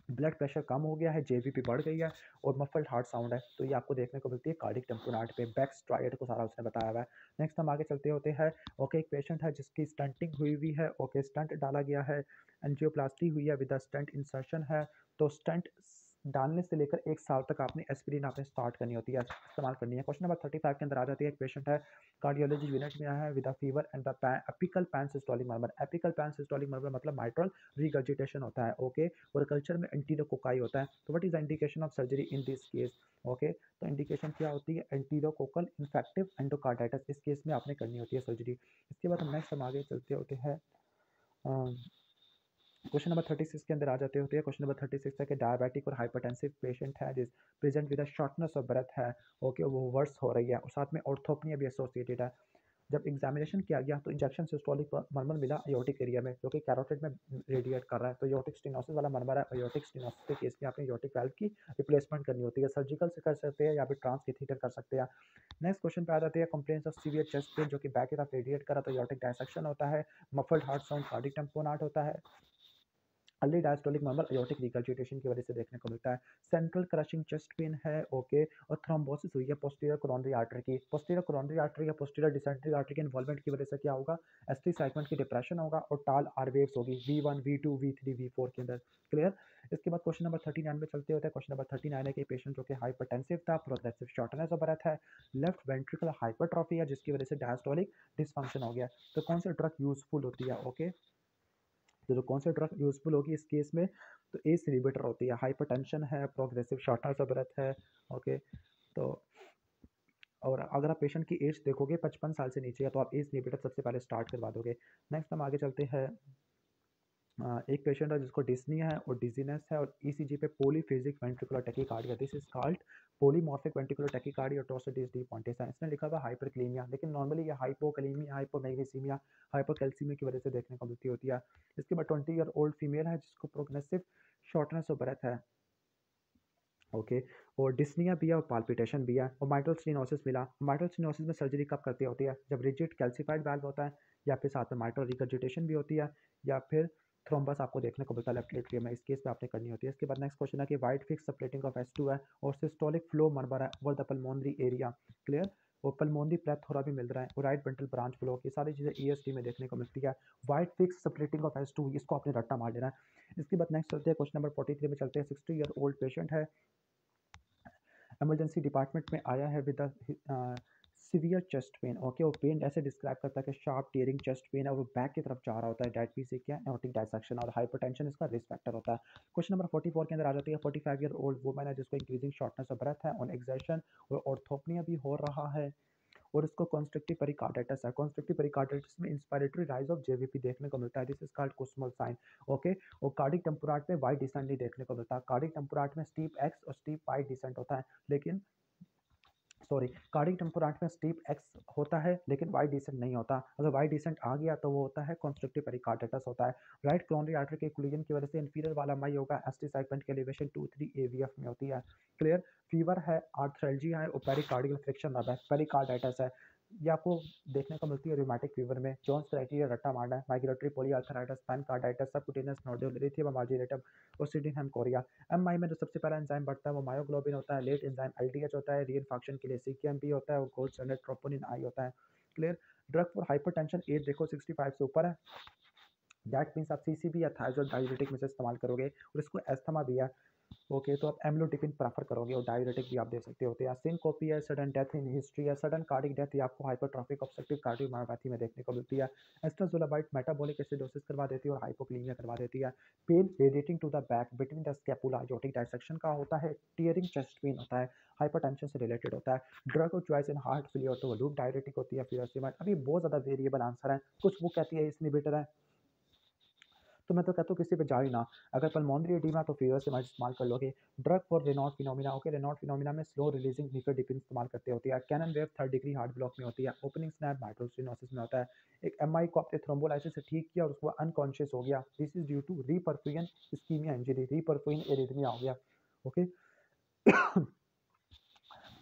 ब्लड प्रेशर कम हो गया है, जेबीपी बढ़ गई है और मफल्ड हार्ट साउंड है। तो ये आपको देखने को मिलती है कार्डिक टेम्पोनाट पे। बैक स्ट्राइड को सारा उसने बताया हुआ है। नेक्स्ट हम आगे चलते होते हैं। ओके, एक पेशेंट है जिसकी स्टंटिंग हुई हुई है। ओके, स्टंट डाला गया है, एंजियोप्लास्टी हुई है विद द स्टंट इंसर्शन है। तो स्टंट डालने से लेकर 1 साल तक आपने एस्पिरिन आपने स्टार्ट करनी होती है, इस्तेमाल करनी है। क्वेश्चन नंबर 35 के अंदर आ जाती है। एक पेशेंट है, कार्डियोलॉजी यूनिट में आया है with a fever and the apical pan systolic murmur. Apical pan systolic murmur मतलब माइट्रल रिगर्जिटेशन होता है। ओके, और कल्चर में एंटीरोकोकाई होता है। तो what is the indication of surgery in this case? Okay, तो इंडिकेशन क्या होती है? एंटीरोकोकल इन्फेक्टिव एंडोकार्डाइटिस, इस केस में आपने करनी होती है सर्जरी। इसके बाद हम नेक्स्ट हम आगे चलते होते हैं। क्वेश्चन नंबर 36 के अंदर आ जाते होते हैं। क्वेश्चन नंबर 36 है कि डायबिटिक और हाइपरटेंसिव पेशेंट है जिस present with shortness of breath है। ओके, वो वर्स हो रही है और साथ में ऑर्थोपनिया भी एसोसिएटेड है। जब एग्जामिनेशन किया गया तो इंजेक्शन सिस्टोलिक मर्मर मिला अयोटिक एरिया में, जो कि कैरोटिड में रेडिएट कर रहा है। तो अयोटिक स्टेनोसिस वाला मर्मर है। अयोटिक स्टेनोसिस के केस में आपने अयोटिक वाल्व की रिप्लेसमेंट करनी होती है। सर्जिकल से कर सकते हैं या फिर ट्रांस कैथेटर कर सकते हैं। नेक्स्ट क्वेश्चन पे आ जाते हैं। Complaints of severe chest pain, जो कि बैक की तरफ रेडिएट करा तो अयोटिक डायसेक्शन होता है। मफल्ड हार्ट साउंड कार्डिक टेम्पोनाट होता है। अर्ली डायस्टोलिक मर्मर अयोर्टिक रिगर्जिटेशन की वजह से देखने को मिलता है। सेंट्रल क्रशिंग चेस्ट पेन है। ओके, और थ्रोम्बोसिस हुई है पोस्टीरियर कोरोनरी आर्टरी की। पोस्टीरियर कोरोनरी आर्टरी या पोस्टीरियर डिसेंट्री आर्टरी के इन्वॉल्वमेंट की वजह से क्या होगा? एसटी सेगमेंट की डिप्रेशन होगा और टाल आर वेव्स होगी V1 V2 V3 V4 के अंदर। क्लियर? इसके बाद क्वेश्चन नंबर 39 में चलते होते हैं। क्वेश्चन नंबर 39 है कि पेशेंट जो कि हाइपरटेंसिव था, प्रोग्रेसिव शॉर्टनेस ऑफ ब्रेथ है, लेफ्ट वेंट्रिकुलर हाइपरट्रॉफी है जिसकी वजह से डायस्टोलिक डिसफंक्शन हो गया। तो कौन सी ड्रग यूजफुल होती है? ओके, तो कौन सी ड्रग यूजफुल होगी इस केस में? तो एस इनहिबिटर होती है। हाइपरटेंशन है, प्रोग्रेसिव शॉर्टनेस ऑफ ब्रेथ है। ओके, तो और अगर आप पेशेंट की एज देखोगे 55 साल से नीचे है तो आप एस इनहिबिटर सबसे पहले स्टार्ट करवा दोगे। नेक्स्ट हम आगे चलते हैं। एक पेशेंट है जिसको डिस्निया है और डिजीनेस है और ईसीजी पे polyphasic ventricular tachycardia, this is called polymorphic ventricular tachycardia, torsades de pointes है। इसने लिखा हुआ हाइपरकलीमिया, लेकिन नॉर्मली ये हाइपोकलीमिया, हाइपोमैग्नीसीमिया, हाइपोकैल्सीमिया की वजह से देखने को मिलती होती है। इसके बाद 20 ईयर ओल्ड फीमेल है जिसको प्रोग्रेसिव शॉर्टनेस ऑफ ब्रेथ है। ओके, और डिस्निया भी है और पाल्पिटेशन भी है और माइट्रल स्टेनोसिस मिला। माइट्रल स्टेनोसिस में सर्जरी कब करती होती है? जब रिजिड कैल्सिफाइड वाल्व होता है, या फिर साथ में माइट्रल रिगर्जिटेशन भी होती है, या फिर थ्रोम्बस आपको देखने को मिलता है लेफ्ट एट्रियम में। इस केस में आपने करनी होती है। इसके बाद नेक्स्ट क्वेश्चन है कि वाइड फिक्स सप्लेटिंग ऑफ S2 है और सिस्टोलिक फ्लो मर्मर है over the pulmonary area. Clear? और पल्मोनरी प्लेथोरा भी मिल रहा है और राइट वेंट्रल ब्रांच ब्लॉक, ये सारी चीज़ें EST में देखने को मिलती है। वाइड फिक्स सप्लेटिंग ऑफ S2, इसको आपने रट्टा मार लेना है। इसके बाद नेक्स्ट चलते हैं क्वेश्चन नंबर 43 में चलते हैं। 60 ईयर ओल्ड पेशेंट है, इमरजेंसी डिपार्टमेंट में आया है with severe chest pain. Okay, वो पेन ऐसे डिस्क्राइब करता है कि शार्प टीयरिंग चेस्ट पेन है और वो बैक की तरफ जा रहा होता है। डेट पी से क्या? एओर्टिक डायसेक्शन और हाइपरटेंशन इसका रिस्क फैक्टर होता है। क्वेश्चन नंबर 44 के अंदर आ जाती है। 45 ईयर ओल्ड वुमन है जिसको इंक्रीजिंग शॉर्टनेस ऑफ ब्रेथ है ऑन एक्सर्शन और ऑर्थोपनिया भी हो रहा है और इसको कॉन्स्ट्रिक्टिव पेरिकार्डाइटिस है। कॉन्स्ट्रिक्टिव पेरिकार्डाइटिस में इंस्पायरेटरी राइज ऑफ जेवीपी देखने को मिलता है। This is called Kussmaul sign. Okay, और कार्डिक टेम्पोराट में वाइड डिसेंट नहीं देखने को मिलता। कार्डिक टेम्पोराट में स्टीप एक्स और स्टीप वाई डिसेंट होता है, लेकिन सॉरी, कार्डिक टेम्पोराट में स्टीप एक्स होता है लेकिन वाई डिसेंट नहीं होता। अगर वाई डिसेंट आ गया तो वो होता है कॉन्स्ट्रक्टिव पेरिकार्डाइटिस होता है। राइट कोरोनरी आर्टरी के कोलिजन की वजह से इंफीरियर वाला माई होगा, एसटी सेगमेंट के एलिवेशन 2-3 AVF में होती है। क्लियर? फीवर है, आर्थ्रेल्जिया है और पेरिकार्डियल फ्रिक्शन रहा है, पेरिकार्डाइटिस है। ये आपको देखने को मिलती है रूमेटिक फीवर में। जॉन्स क्राइटेरिया रट्टा मारना है। Migratory polyarthritis, pancarditis, subcutaneous nodular erythema marginatum और सिडिनम कोरिया। MI में जो सबसे पहला एंजाइम बढ़ता है वो मायोग्लोबिन होता है। लेट एंजाइम LDH होता है। रीइंफेक्शन के लिए CKMP होता है और गोल्ड स्टैंडर्ड ट्रोपोनिन आई होता है। Clear? Drug for hypertension, age देखो 65 से ऊपर है, दैट मीन्स आप CCB या थायरोइड डाययूरेटिक में से इस्तेमाल करोगे और इसको एस्थमा भी है। ओके, तो आप एम्लोडिपिन प्रेफर करोगे और डाययूरेटिक भी आप दे सकते होते हैं। सिनकोपी है, सडन डेथ इन हिस्ट्री है, सडन कार्डिक डेथ या आपको हाइपरट्रॉफिक ऑब्स्ट्रक्टिव कार्डियोमायोपैथी में देखने को मिलती है। एस्ट्राजोलाबाइट मेटाबॉलिक एसिडोसिस करवा देती है और हाइपोक्लीमिया करवा देती है। Pain radiating to the back between the scapula, aortic dissection का होता है। टीयरिंग चेस्ट पेन होता है, हाइपरटेंशन से रिलेटेड होता है। Drug of choice in heart failure, तो वो लूप डायरेटिक होती है। फिर अभी बहुत ज़्यादा वेरिएबल आंसर है। कुछ वो कहती है इनहिबिटर है, तो मैं तो कहता हूँ किसी पे जा ही ना। अगर पल्मोनरी एडीमा तो फीवर से इस्तेमाल कर लोगे। Drug for Raynaud phenomena, okay, Raynaud phenomena में स्लो रिलीजिंग निफेडिपिन इस्तेमाल करते होती है। Cannon wave 3rd degree heart block में होती है। ओपनिंग स्नैप माइट्रल स्टेनोसिस में होता है। एक MI को आपने थ्रोम्बोलाइसिस से ठीक किया और उसको अनकॉन्शियस हो गया, this is due to reperfusion ischaemia injury, reperfusion arrhythmia हो गया। ओके,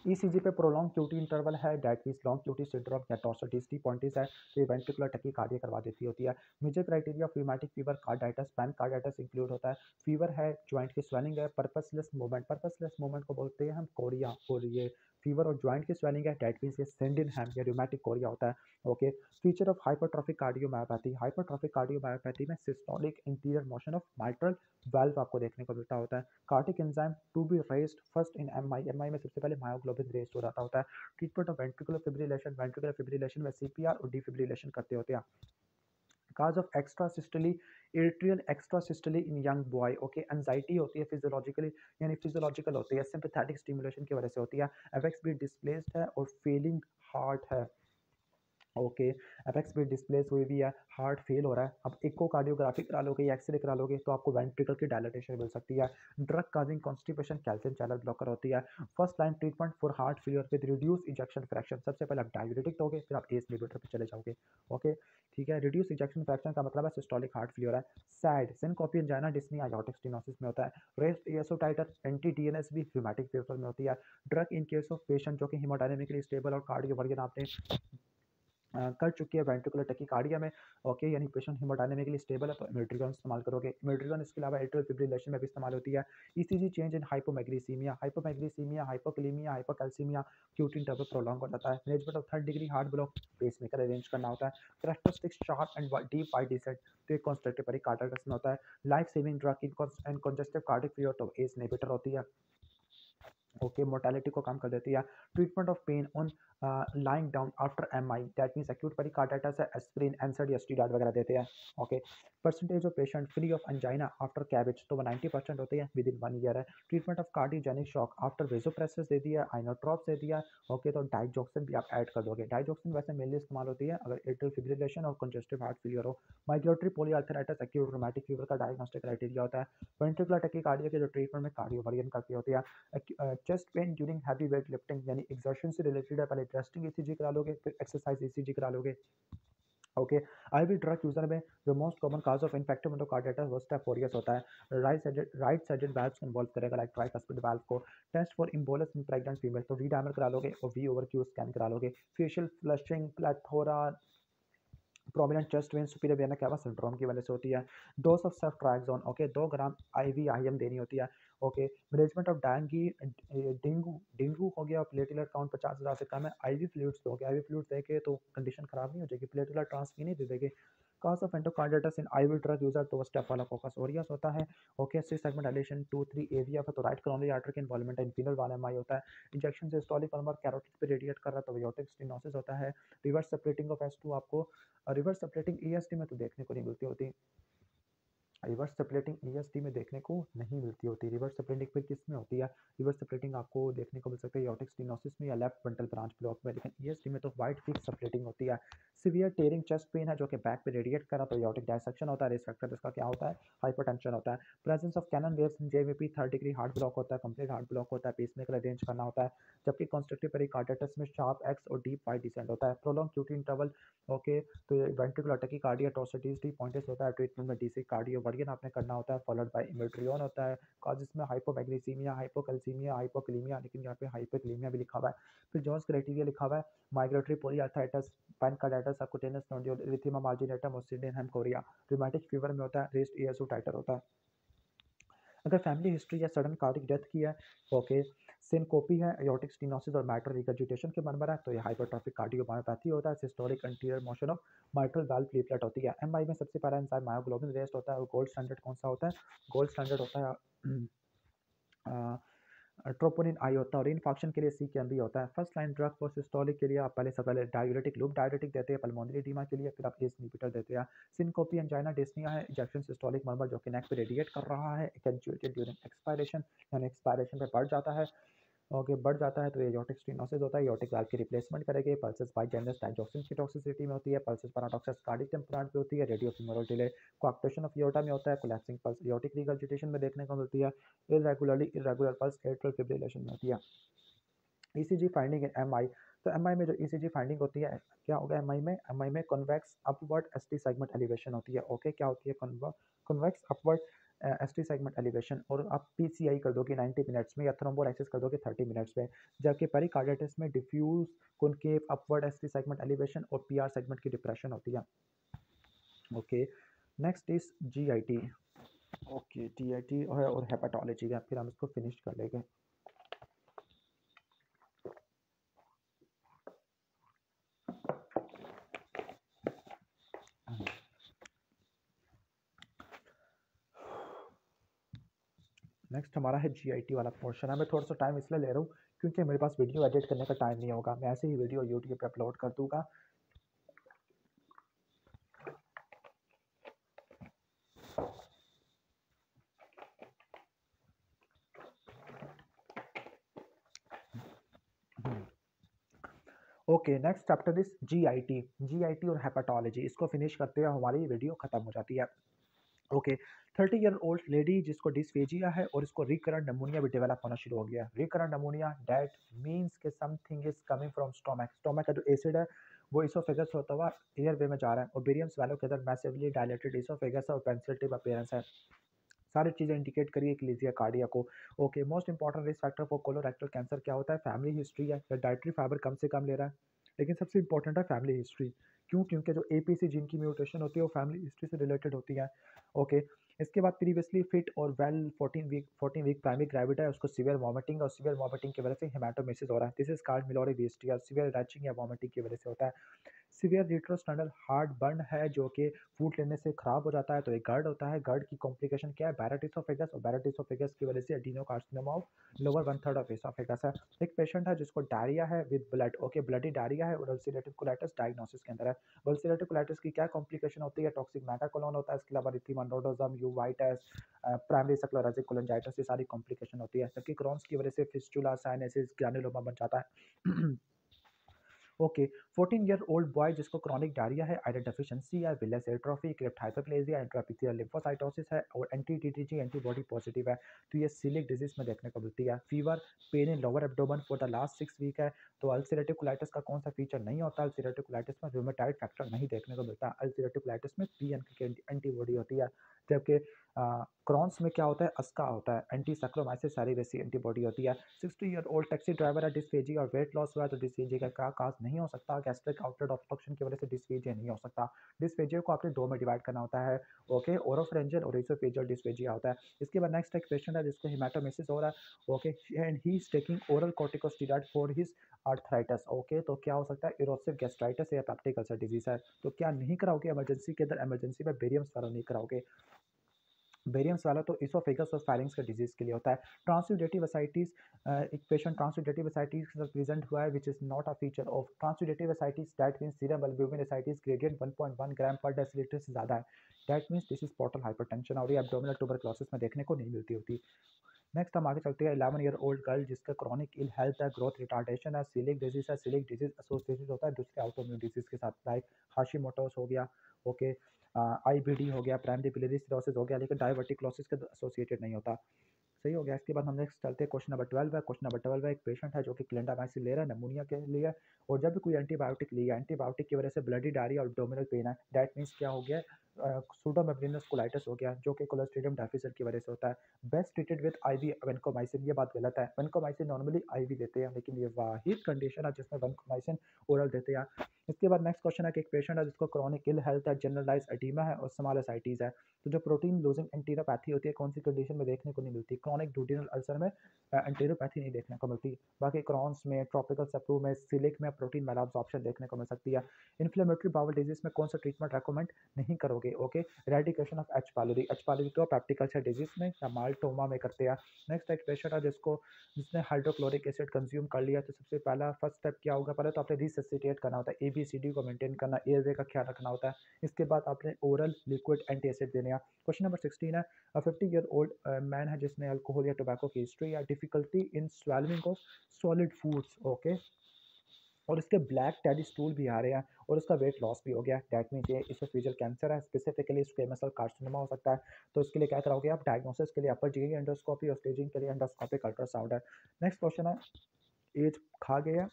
ईसीजी पे प्रोलॉन्ग क्यूटी इंटरवल है, that means long QT syndrome या टॉर्सोडीसिटी पॉइंटिस है, तो ये वेंट्रिकुलर टैकीकार्डिया करवा देती होती है। Major criteria of rheumatic fever carditis pancarditis include होता है। फीवर है, जॉइंट की स्वेलिंग है, पर्पसलेस मूवमेंट को बोलते हैं हम कोरिया, और ये फीवर और जॉइंट की स्वेलिंग है, डेट मींस ये सेंडिनहैम या रूमेटिक कोरिया होता है। Okay, feature of hypertrophic cardiomyopathy, hypertrophic cardiomyopathy में systolic anterior motion of mitral valve आपको देखने को मिलता होता है। Cardiac enzyme to be raised first in MI में सबसे पहले मायोग्लोबिन रेस्ट हो जाता होता है। ट्रीटमेंट ऑफ वेंट्रिकुलर फिब्रिलेशन में सीपीआर और डिफिब्रिलेशन करते होते हैं। Cause of extrasystole atrial extrasystole in young boy, okay, anxiety होती है फिजियोलॉजिकली, यानी फिजियोलॉजिकल होती है, सिंपैथेटिक स्टिमुलेशन की वजह से होती है। एफेक्ट्स भी डिस्प्लेस्ड है और फेलिंग हार्ट है। ओके, एपेक्स भी डिस्प्लेस हुई भी है, हार्ट फेल हो रहा है। अब इकोकार्डियोग्राफी करा लोगे या एक्सरे करा लोगे तो आपको वेंट्रिकल की डायलिटेशन मिल सकती है। Drug causing constipation calcium channel blocker होती है। First line treatment for heart failure with reduce ejection fraction, सबसे पहले आप डायलिटिक दोगे, फिर आप एस इनहिबिटर पे चले जाओगे। ओके, ठीक है। रिड्यूस इजेक्शन फ्रैक्शन का मतलब है सिस्टोलिक हार्ट फेलियर है। SAD syncope angina dyspnoea aortic stenosis में होता है। Raised ASO titre anti DNase भी रूमेटिक फेवर में होती है। Drug in case of patient जो कि हीमोडायनेमिकली स्टेबल और कार्डियोवर्जन आपने कर चुकी है वेंट्रिकुलर टैकीकार्डिया में, ओके, यानी पेशेंट हीमोडायनेमिकली स्टेबल है तो इमिट्रिगन इस्तेमाल करोगे। इमिट्रिगन इसके अलावा एट्रियल फिब्रिलेशन में भी इस्तेमाल होती है। ECG change in hypocalcaemia, hypocalcaemia, QT interval prolong हो जाता है। Management of third degree heart block, pacemaker arrange करना होता है। Characteristics sharp and deep wide descent, तो एक कंस्ट्रक्टिव पेरिकार्डिटिस में होता है। Life saving drug in and congestive cardiac failure तो एस इनहिबिटर होती है। ओके, मोर्टेलिटी को कम कर देती है। Treatment of pain on lying down after MI, that means acute pericarditis है, एस्पिरिन एनसाइड या स्टीरॉयड वगैरह देते हैं। Okay, percentage of patient free of angina after CABG, तो वो 90% होते हैं विद इन 1 ईयर है। Treatment of cardiogenic shock after vasopressors दे दिया, आइनोट्रॉप्स दे दिया। ओके, तो डाइजॉक्सिन भी आप ऐड कर दोगे। डाइजॉक्सिन वैसे मेनली इस्तेमाल होती है अगर एट्रियल फिब्रिलेशन और कंजेस्टिव हार्ट फेलियर हो। माइग्रेटरी पोलीआर्थराइटिस एक्यूट रूमेटिक फीवर का डायग्नोस्टिक क्राइटेरिया होता है। वेंट्रिकुलर टैकीकार्डिया के जो ट्रीटमेंट में कार्डियोवर्जन करती होती है। Chest pain during heavy weight lifting, यानी एक्सर्शन से रिलेटेड है, पहले रेस्टिंग ईसीजी करा लोगे, फिर एक्सरसाइज ईसीजी करा लोगे। ओके, आईवी ड्रग यूजर में जो most common cause of infective endocarditis वो स्टेप फोरियस होता है। राइट साइडेड वाल्व्स को इन्वॉल्व करेगा, लाइक ट्राइकस्पिड वाल्व को। Test for embolus in pregnant female, तो वी डायमर करा लोगे और वी ओवर क्यू स्कैन करा लोगे। Facial flushing, plethora, prominent chest vein, superior vena cava syndrome की वजह से होती है। Dose of ceftriaxone, okay, 2 gram IVIM देनी होती है। ओके, मैनेजमेंट ऑफ डेंगू हो गया, प्लेटलेट काउंट 50,000 से कम है, आईवी फ्लूइड्स दोगे, आईवी फ्लूइड्स देके तो कंडीशन खराब नहीं हो जाएगी, प्लेटलेट ट्रांसफ्यूजन नहीं दे देंगे। Cause of endocarditis in IV drug user, तो स्टेफाइलोकोकस ऑरियस होता है। Okay, six segment dilation 2-3 AVF है, तो राइट कोरोनरी आर्टरी के इन्वॉल्वमेंट है, इन्फिनल 1 MI होता है। इंजेक्शन से स्टॉलिक पल्मर कैरोटिड पे रेडिएट कर रहा है तो एयोर्टिक स्टेनोसिस होता है। रिवर्स सेपरेटिंग ऑफ S2 आपको रिवर्स सेपरेटिंग ESD में तो देखने को नहीं मिलती होती। रिवर्स सेपरेटिंग ESD में देखने को नहीं मिलती होती। रिवर्स सेपरेटिंग फिर किस में होती है? रिवर्स सेपरेटिंग आपको देखने को मिल सकती है एयोर्टिक स्टेनोसिस में या लेफ्ट फ्रंटल ब्रांच ब्लॉक में, लेकिन ESD में तो वाइड फिक्स सेपरेटिंग होती है। सीवियर टेयरिंग चेस्ट पेन है जो कि बैक पे रेडिएट कर रहा तो एयोर्टिक डायसेक्शन होता है। रिस्क फैक्टर इसका क्या होता है? हाइपरटेंशन होता है। Presence of cannon waves in JVP, third degree heart block होता है, कंप्लीट हार्ट ब्लॉक होता है, पेसमेकर अरेंज करना होता है। जबकि कॉन्स्ट्रक्टिव पेरिकार्डाइटिस में शार्प एक्स और डीप वाइड डिसेंट होता है। प्रोलॉन्ग क्यूटी इंटरवल, ओके, तो ये वेंट्रिकुलर टैकीकार्डिया टॉर्सोडीसिटी पॉइंटिस होता है। ट्रीटमेंट में डीसी कार्डियोवर्जन आपने करना होता है, फॉलोड बाय इमिट्रियोन होता है। कॉजेस में हाइपोमैग्नीसीमिया, हाइपोकैल्सीमिया, हाइपोकलीमिया, लेकिन यहाँ पे हाइपोकलीमिया भी लिखा हुआ है। फिर जॉन्स क्राइटेरिया लिखा हुआ है, माइग्रेटरी पोलीआर्थराइटिस, पैनकार्डाइटिस, सबक्यूटेनियस नोड्यूल, एरिथेमा मार्जिनेटम और सिडेनहैम कोरिया। रूमेटिक फीवर में होता है, रेस्ट एएसओ टाइटर होता है। अगर फैमिली हिस्ट्री या सडन कार्डिक डेथ की है, ओके, सिनकोपी है, एयोर्टिक स्टेनोसिस और माइट्रल रिगर्जिटेशन के मरमर है, तो ये हाइपरट्रॉफिक कार्डियोमायोपैथी होता है। Systolic anterior motion of mitral valve platelet होती है। एमआई में सबसे पहला एंजाइम मायोग्लोबिन रेस्ट होता है और गोल्ड स्टैंडर्ड कौन सा होता है? गोल्ड स्टैंडर्ड होता है ट्रोपोनिन आई होता है, और इन्फॉक्शन के लिए CKMB होता है। First line drug for systolic के लिए आप पहले से पहले डाययूरेटिक लूप डाययूरेटिक देते हैं, पल्मोनरी एडिमा के लिए फिर आप एस इनहिबिटर देते हैं। सिनकोपी एंजाइना डिस्निया है, इंजेक्शन सिस्टोलिक मर्मर जो कि नेक पे रेडिएट कर रहा है, एक्सेंचुएटेड ड्यूरिंग एक्सपायरेशन, यानी एक्सपायरेशन पे बढ़ जाता है। ओके, बढ़ जाता है तो ये एयोर्टिक स्टेनोसिस होता है। एयोर्टिक वाल्व की रिप्लेसमेंट करेंगे। पल्सेस बाय जेनरस डाइजॉक्सिन की टॉक्सिसिटी में होती है। पल्सेस पैराडॉक्सस कार्डिक टेम्परांट पे होती है। Radio femoral delay coarctation of aorta में होता है। कोलैप्सिंग पल्स एयोर्टिक रिगर्जिटेशन में देखने को मिलती है। इरेगुलर पल्स एट्रियल फिब्रिलेशन में होती है। ECG फाइंडिंग इन MI, तो एमआई में जो ईसीजी फाइंडिंग होती है, क्या होगा एमआई में convex upward ST segment elevation होती है। ओके, क्या होती है convex upward ST segment elevation, और आप पीसीआई कर दोगे 90 मिनट्स में या थ्रोम्बोलाइसिस कर दोगे 30 मिनट्स में। जबकि पेरिकार्डिटिस में diffuse concave upward ST segment elevation और पीआर सेगमेंट की डिप्रेशन होती है। Okay, next is GIT. Okay, GIT और हेपेटोलॉजी है, फिर हम इसको फिनिश कर लेंगे। नेक्स्ट हमारा है जीआईटी वाला पोर्शन है। मैं थोड़ा सा टाइम इसलिए ले रहा हूँ क्योंकि मेरे पास वीडियो एडिट करने का टाइम नहीं होगा, मैं ऐसे ही वीडियो यूट्यूब पे अपलोड कर दूंगा। Okay, next chapter is GIT. GIT और हेपेटोलॉजी, इसको फिनिश करते हुए हमारी वीडियो खत्म हो जाती है। ओके, 30 ईयर ओल्ड लेडी जिसको डिस्फेजिया है और इसको रिकरेंट नमूनिया भी डेवलप होना शुरू हो गया है। रिकरेंट नमूनिया दैट मींस के something is coming from stomach. Stomach का जो एसिड है वो इसोफेगस होता हुआ एयर वे में जा रहा है, और बेरियम स्वैलो के अंदर मैसिवली डायलेटेड इसोफेगस और पेंसिटिव अपीयरेंस है। सारी चीज़ें इंडिकेट करिए इक्लीजिया कार्डिया को। Okay, most important risk factor for colorectal cancer क्या होता है? फैमिली हिस्ट्री है, या डाइटरी फाइबर कम से कम ले रहा है। लेकिन सबसे इंपॉर्टेंट है फैमिली हिस्ट्री। क्यों? क्योंकि जो एपीसी जीन की म्यूटेशन होती है वो फैमिली हिस्ट्री से रिलेटेड होती है। ओके, इसके बाद प्रीवियसली फिट और वेल 14 वीक प्राइमरी ग्रेविड है, उसको सीवियर वॉमिटिंग, और सीवियर वॉमिटिंग की वजह से हेमाटोमेसिस हो रहा है। This is called Mallory Weiss. Severe retching या वॉमिटिंग की वजह से होता है। सीवियर रिट्रोस्टर्नल हार्ट बर्न है जो कि फूड लेने से खराब हो जाता है, तो एक गर्ड होता है। गर्ड की कॉम्प्लिकेशन क्या है? बैरेट इसोफेगस, और बैरेट इसोफेगस की वजह से adenocarcinoma of lower 1/3 of oesophagus है। एक पेशेंट है जिसको डायरिया है with blood. Okay, bloody diarrhoea है और अल्सरेटिव कोलाइटिस डायग्नोसिस के अंदर है। अल्सरेटिव कोलाइटिस की क्या कॉम्प्लिकेशन होती है? टॉक्सिक मेगाकोलोन होता है, इसके अलावा इरिथेमा नोडोजम, यूवाइटिस, प्राइमरी स्क्लेरोसिस कोलोंजाइटिस, ये सारी कॉम्प्लिकेशन होती है। जबकि क्रॉन्स की वजह से फिस्टुला, साइनसिस, ग्रैनुलोमा बन जाता है। ओके, 14 ईयर ओल्ड बॉय जिसको क्रॉनिक डायरिया है, आयरन डेफिशिएंसी है, Willis atrophy, crypt hyperplasia, इंट्रापिथियल lymphocytosis है, और एंटी टीटीजी एंटीबॉडी पॉजिटिव है, तो ये सीलिक डिजीज में देखने को मिलती है। Fever, pain in lower abdomen for the last 6 week है। तो अल्सरेटिव कोलाइटिस का कौन सा फीचर नहीं होता? अल्सरेटिव कोलाइटिस में रूमेटाइड फैक्टर नहीं देखने को मिलता। अल्सरेटिव कोलाइटिस में पीएन की एंटीबॉडी होती है। जबकि क्रॉन्स में क्या होता है? अस्का होता है, एंटी सैक्रोमाइसिस सेरिवेसी एंटीबॉडी होती है। 60 ईयर ओल्ड टैक्सी ड्राइवर है, डिस्फेजी और वेट लॉस हुआ है, तो डिस्फेजी का क्या काज नहीं हो सकता? गैस्ट्रिक आउटलेट ऑब्स्ट्रक्शन की वजह से डिस्फेजिया नहीं हो सकता। डिस्फेजिया को आपने दो में डिवाइड करना होता है। ओके, ओरोफरेंजियल और इसोफेजियल डिस्फेजिया होता है। इसके बाद नेक्स्ट एक पेशेंट है जिसको हेमाटोमेसिस हो रहा है। Okay, and he is taking oral corticosteroid for his arthritis. Okay, तो क्या हो सकता है? इरोसिव गैस्ट्राइटिस या पेप्टिक अल्सर डिजीज है। तो क्या नहीं कराओगे इमरजेंसी के अंदर? इमरजेंसी में बेरियम स्फेरो नहीं कराओगे। बेरियम्स वाला तो इसोफेगस और फायरिंग्स के डिजीज के लिए होता है। ट्रांसयूडेटिव एसाइटिस, एक पेशेंट ट्रांसयूडेटिव एसाइटिस के साथ प्रेजेंट हुआ है, which is not a feature of transudative ascites. That means serum albumin ascites gradient 1.1 gram पर डेसीलीटर से ज़्यादा है। That means this is portal hypertension, और ये एब्डोमिनल ट्यूबरक्लोसिस में देखने को नहीं मिलती होती। नेक्स्ट हम आगे चलते हैं। 11 ईयर ओल्ड गर्ल जिसका क्रॉनिक इल हेल्थ है, ग्रोथ रिटार्डेशन है, सीलिक डिजीज है। सीलिक डिजीज एसोसिएटेड होता है दूसरे ऑटोइम्यून डिजीज के साथ, लाइक हाशिमोटोस हो गया। ओके, आईबीडी हो गया, प्राइमरी बिलियरी सिरोसिस हो गया, लेकिन डायवर्टिक्लोसिस के एसोसिएटेड नहीं होता। सही हो गया। इसके बाद हम नेक्स्ट चलते हैं, क्वेश्चन नंबर 12 है। क्वेश्चन नंबर 12 है, एक पेशेंट है जो कि क्लिंडामाइसिन ले रहा है नमूनिया के लिए, और जब भी कोई एंटीबायोटिक लिया, एंटीबायोटिक की वजह से ब्लडी डायरिया और एब्डोमिनल पेन है। दैट मींस क्या हो गया? सूडोमेम्ब्रेनस कोलाइटिस हो गया, जो कि कोलोस्ट्रिडियम डेफिसिट की वजह से होता है। Best treated with IV vancomycin, ये बात गलत है। वेंकोमाइसिन नॉर्मली आईवी देते हैं, लेकिन ये वाहिद कंडीशन है जिसमें वेंकोमाइसिन ओरल देते हैं। इसके बाद नेक्स्ट क्वेश्चन है कि एक पेशेंट है जिसको क्रॉनिक इल हेल्थ है, जनरलाइज एडीमा है और स्मॉल एसाइटीज है। तो जो प्रोटीन लूजिंग एंटीरोपैथी होती है, कौन सी कंडीशन में देखने को नहीं मिलती? क्रॉनिक ड्यूडिनल अल्सर में एंटीरोपैथी नहीं देखने को मिलती। बाकी क्रॉन्स में, ट्रॉपिकल सप्रू में, सिलिक में प्रोटीन मेलाब्सॉर्प्शन देखने को मिल सकती है। इन्फ्लेमेटरी बाउल डिजीज में कौन सा ट्रीटमेंट रेकमेंड नहीं करोगे? Okay, रेडिकेशन of H pylori. H pylori तो पैप्टिक अल्सर डिजीज में या माल्टोमा में करते हैं। नेक्स्ट एक पेशेंट है जिसने हाइड्रोक्लोरिक एसिड कंज्यूम कर लिया, तो सबसे पहला फर्स्ट स्टेप क्या होगा? पहले तो आपने रिससिटेट करना होता है, ABCD को मेंटेन करना, एयरवे का ख्याल रखना होता है। इसके बाद आपने ओरल लिक्विड एंटी एसिड देने हैं। क्वेश्चन नंबर 16 है, 50 ईयर ओल्ड मैन है जिसने अल्कोहल या टोबैको की हिस्ट्री या difficulty in swelling of solid foods. Okay, और इसके ब्लैक टेडी स्टूल भी आ रहे हैं, और उसका वेट लॉस भी हो गया। दैट मीन्स ये इसोफेजियल कैंसर है, स्पेसिफिकली स्क्वेमस सेल कार्सिनोमा हो सकता है। तो इसके लिए क्या कराओगे आप? डायग्नोसिस के लिए अपर जीआई एंडोस्कोपी और स्टेजिंग के लिए एंडोस्कोपिक अल्ट्रासाउंड है। नेक्स्ट क्वेश्चन है, एज खा गया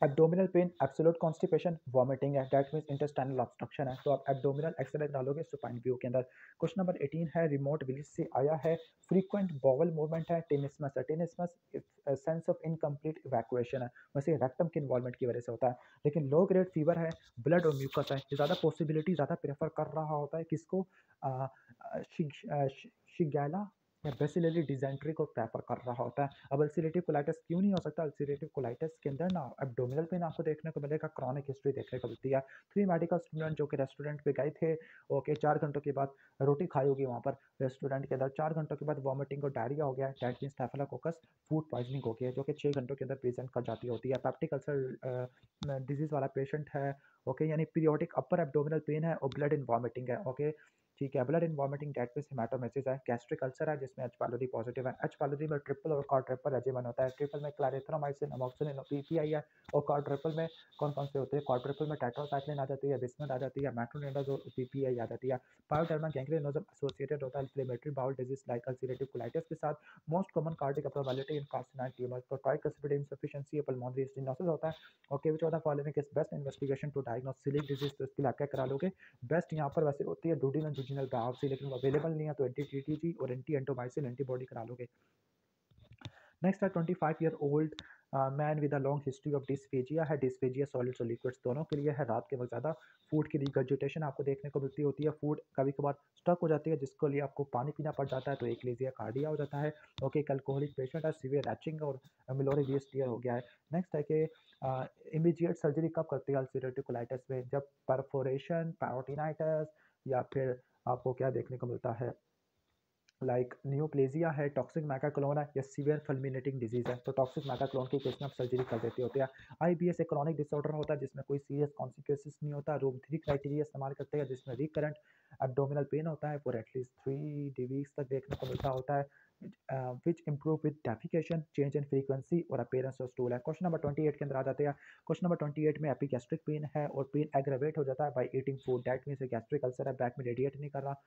abdominal pain absolute constipation vomiting है, दैट मीन्स इंटेस्टाइनल ऑब्स्ट्रक्शन है, तो आप एब्डोमिनल एक्सरसाइज डालोगे सुपाइन व्यू के अंदर। क्वेश्चन नंबर 18 है, रिमोट विलेज से आया है, फ्रीक्वेंट बॉवल मूवमेंट है, टेनिसमस है, टेनिसमस सेंस ऑफ इनकम्प्लीट इवैक्यूएशन है, वैसे रेक्टम के इन्वॉल्वमेंट की वजह से होता है। लेकिन लो ग्रेड फीवर है, ब्लड और म्यूकस है, ये ज़्यादा पॉसिबिलिटी ज़्यादा प्रेफर कर रहा होता है किसको, शिगैला या बेसिलरी डिजेंट्री को प्रेफर कर रहा होता है। अब अल्सरेटिव कोलाइटिस क्यों नहीं हो सकता, अल्सरेटिव कोलाइटिस के अंदर ना एब्डोमिनल पेन आपको देखने को मिलेगा, क्रॉनिक हिस्ट्री देखने को मिलती है। 3 मेडिकल स्टूडेंट जो कि रेस्टोरेंट पे गए थे, ओके, 4 घंटों के बाद रोटी खाई होगी वहाँ पर रेस्टोरेंट के अंदर, 4 घंटों के बाद वॉमिटिंग और डायरिया हो गया, that means staphylococcus food poisoning हो गई है, जो कि 6 घंटों के अंदर प्रेजेंट कर जाती होती है। पेप्टिक अल्सर डिजीज वाला पेशेंट है, ओके, यानी पीरियोडिक अपर एब्डोमिनल पेन है और ब्लड इन वॉमिटिंग है, ओके, ठीक है। Blood in vomiting that means haematemesis है, गैस्ट्रिक अल्सर है जिसमें एच पाइलोरी पॉजिटिव है, एच पाइलोरी में ट्रिपल और क्वाड्रुपल रेजिमेंट होता है, ट्रिपल में क्लैरिथ्रोमाइसिन अमोक्सिलिन और पीपीआई है, और क्वाड्रुपल में कौन कौन से होते हैं, क्वाड्रुपल में टेट्रासाइक्लिन आ जाती है, बिस्मुथ आ जाती है, मेट्रोनिडाज़ोल और पीपीआई आ जाती है। पायोडर्मा गैंग्रीनोजम एसोसिएटेड होता है inflammatory bowel disease like ulcerative colitis के साथ। Most common cardiac abnormality in carcinoid tumour, तो ट्राइक्लिसराइड इनसफिशिएंसी पल्मोनरी स्टेनोसिस होता है, okay, which of the following is best investigation to diagnose coeliac disease, तो इसके लिए आप क्या करा लोगे, बेस्ट यहाँ पर वैसे होती है डूडिनल जुजिनल बायोप्सी, लेकिन वो अवेलेबल नहीं है तो एंटी टीटीजी और एंटी एंटोमाइसिन एंटीबॉडी करा लोगे। नेक्स्ट है 25-year-old man with a long history of dysphagia है, डिस्फेजिया सॉलिड्स और लिक्विड्स दोनों के लिए है, रात के वक्त ज़्यादा फूड की रिगर्जिटेशन आपको देखने को मिलती होती है, फूड कभी कभार स्टक हो जाती है जिसके लिए आपको पानी पीना पड़ जाता है, तो एक लीजिए कार्डिया हो जाता है, ओके, एक अल्कोहलिक पेशेंट है, सीवियर रैचिंग और मिलोरी वीएसटीआर हो गया है। नेक्स्ट है कि इमीडिएट सर्जरी कब करती है अल्सरेटिव कोलाइटिस में, जब परफोरेशन, पैरोटिनाइटिस, या फिर आपको क्या देखने को मिलता है, लाइक नियोप्लेजिया है, टॉक्सिक मैकाक्लोन है, या सीवियर फुलमिनेटिंग डिजीज है, तो टॉक्सिक मैकाक्लोन के केस में आप सर्जरी कर देते होते हैं। आईबीएस एक क्रॉनिक डिसऑर्डर होता है जिसमें कोई सीरियस कॉन्सिक्वेंसेस नहीं होता, रूम 3 क्राइटेरिया इस्तेमाल करते हैं जिसमें रिकरेंट एब्डोमिनल पेन होता है फॉर एटलीस्ट 3 वीक्स तक देखने को मिलता होता है, which improve with defecation, change in frequency और अपीयरेंस ऑफ स्टूल है। क्वेश्चन नंबर 28 के अंदर आ जाते हैं। क्वेश्चन नंबर 28 में एपिगैस्ट्रिक पेन है और पेन एग्रेवेट हो जाता है by eating food, that means gastric ulcer है, बैक में रेडिएट नहीं कर रहा,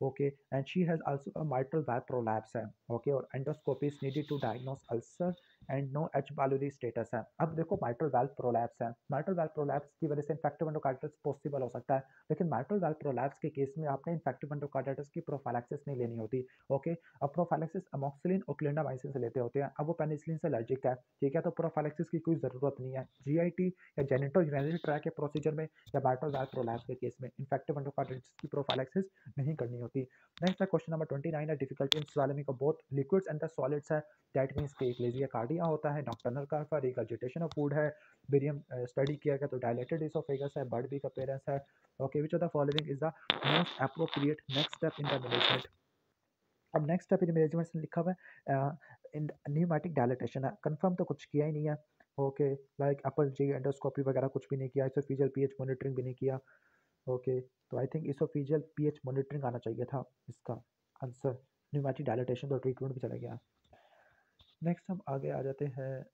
okay, and she has also a mitral valve prolapse है, ओके, और endoscopy is needed to diagnose ulcer and no H pylori status है। अब देखो माइट्रल वाल्व प्रोलैप्स है, माइट्रल वाल्व प्रोलैप्स की वजह से इन्फेक्टिव एंडोकार्डिटिस पॉसिबल हो सकता है, लेकिन माइट्रल वाल्व प्रोलैप्स के केस में आपने इन्फेक्टिव एंडोकार्डिटिस की प्रोफाइलैक्सिस नहीं लेनी होती, ओके। अब प्रोफाइलैक्सिस अमोक्सिलिन और क्लिंडामाइसिन से लेते होते हैं, अब वो पेनिसिलिन से एलर्जिक है, ठीक है, तो प्रोफाइलैक्सिस की कोई ज़रूरत नहीं है, जीआईटी या जेनिटो यूरिनरी ट्रैक के प्रोसीजर में या माइट्रल वाल्व प्रोलैप्स के केस में इन्फेक्टिव एंडोकार्डिटिस की प्रोफाइलैक्सिस नहीं करनी होती। नेक्स्ट है क्वेश्चन नंबर 29 है, difficulty in swelling of both liquids and the solids है, दैट मींस कि एक्लेजिया कार्डिया होता है, nocturnal cardia, regurgitation of food है, बेरियम स्टडी किया गया तो डायलेटेड इसोफेगस है, बर्ड बीक अपीयरेंस है, okay, which of the following is the most appropriate next step in the management. अब नेक्स्ट स्टेप इन मैनेजमेंट में लिखा हुआ है इन न्यूमेटिक डायलेटेशन है, कंफर्म तो कुछ किया ही नहीं है, ओके, लाइक अपर जी एंडोस्कोपी वगैरह कुछ भी नहीं किया, इसोफिजियल पीएच मॉनिटरिंग भी नहीं किया, ओके, तो I think oesophageal pH monitoring आना चाहिए था इसका आंसर, न्यूमेटिक डायलेटेशन तो ट्रीटमेंट भी चला गया। नेक्स्ट हम आगे आ जाते हैं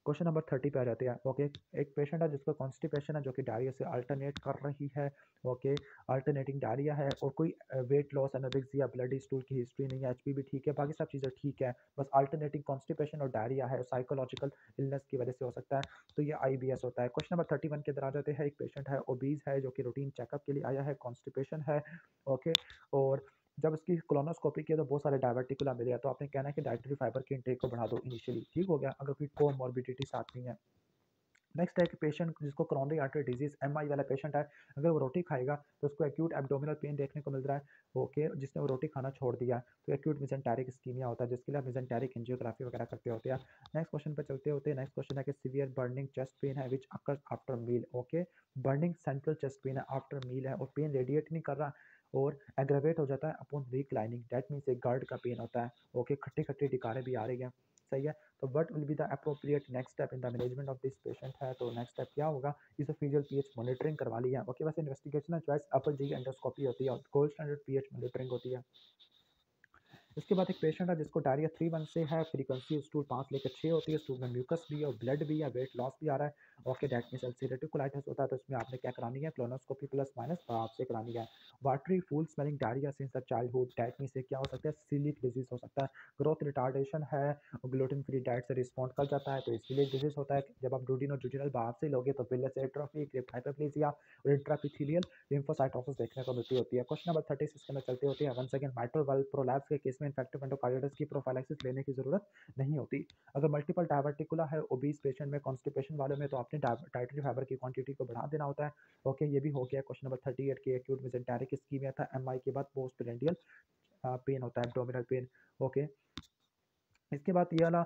क्वेश्चन नंबर 30 पे आ जाते हैं, ओके, एक पेशेंट है जिसको कॉन्स्टिपेशन है जो कि डायरिया से अल्टरनेट कर रही है, ओके, अल्टरनेटिंग डायरिया है और कोई weight loss, anorexia, bloody stool की हिस्ट्री नहीं है, एचपी भी ठीक है, बाकी सब चीज़ें ठीक है, बस अल्टरनेटिंग कॉन्स्टिपेशन और डायरिया है, साइकोलॉजिकल इलनेस की वजह से हो सकता है, तो ये आईबीएस होता है। क्वेश्चन नंबर 31 के अंदर आ जाते हैं, एक पेशेंट है ओबीज है जो कि रूटीन चेकअप के लिए आया है, कॉन्स्टिपेशन है, ओके, और जब इसकी कोलोनोस्कोपी की तो बहुत सारे डायवर्टिकुला मिले हैं, तो आपने कहना है कि डाइटरी फाइबर के इंटेक को बढ़ा दो इनिशियली, ठीक हो गया अगर कोई कोमॉर्बिडिटी साथ नहीं है। नेक्स्ट है कि पेशेंट जिसको कोरोनरी आर्टरी डिजीज एमआई वाला पेशेंट है, अगर वो रोटी खाएगा तो उसको एक्यूट एब्डोमिनल पेन देखने को मिल रहा है, ओके, जिसने वो रोटी खाना छोड़ दिया, तो एक्यूट मिजेंटेरिक इस्कीमिया होता है जिसके लिए आप मिजेंटेरिक एंजियोग्राफी वगैरह करते होते हैं। नेक्स्ट क्वेश्चन पे चलते होते हैं, नेक्स्ट क्वेश्चन है कि सीवियर बर्निंग चेस्ट पेन है which occurs after meal, okay, burning central chest pain है आफ्टर मील है और पेन रेडिएट नहीं कर रहा और एग्रावेट हो जाता है अपॉन रिक्लाइनिंग, दैट मीन्स एक गार्ड का पेन होता है, ओके, खट्टी खट्टी डिकारें भी आ रही हैं, सही है, तो what will be the appropriate next step in the management of this patient है, तो नेक्स्ट स्टेप क्या होगा, इसोफिजियल पीएच मॉनिटरिंग करवा लिया, ओके, वैसे इन्वेस्टिगेशन चॉइस अपर जी एंडोस्कोपी होती है और गोल्ड स्टैंडर्ड पीएच मॉनिटरिंग होती है। इसके बाद एक पेशेंट है जिसको डायरिया 3-1 से है, फ्रीक्वेंसी स्टूल 5 लेकर 6 होती है, स्टूल में म्यूकस भी है और ब्लड भी है, वेट लॉस भी आ रहा है, okay, that means ulcerative colitis होता है, तो इसमें आपने क्या करानी है, कोलोनोस्कोपी प्लस माइनस आपसे करानी है, watery foul smelling diarrhoea since the childhood, that means ये क्या हो सकता है, सीलिक डिजीज हो सकता है। ग्रोथ रिटार्डेशन है, ग्लूटेन फ्री डाइट से रिस्पॉन्ड कर जाता है तो सीलिक डिजीज होता है। जब आप डूडिनो जुडिनल बाहर से लोगे तो बिलस एट्रोफी, क्रिप्ट हाइपरप्लेजिया और इंट्रापिथेलियल लिम्फोसाइटोसिस देखने को मिलती होती है। क्वेश्चन नंबर 36 के अंदर चलते होते हैं। Once again mitral valve prolapse के केस में इन्फेक्टिव एंडोकार्डिटिस की प्रोफाइलैक्सिस लेने की जरूरत नहीं होती। अगर मल्टीपल डायवर्टिकुला है ओबीस पेशेंट में, कॉन्स्टिपेशन वालों में, तो आपने डाइटरी फाइबर की क्वांटिटी को बढ़ा देना होता है। ओके, ये भी हो गया। क्वेश्चन नंबर 38 की एक्यूट मेसेंटेरिक स्कीमिया था, एमआई के बाद पोस्ट पेरेंडियल पेन होता है, एब्डोमिनल पेन। ओके, इसके बाद ये वाला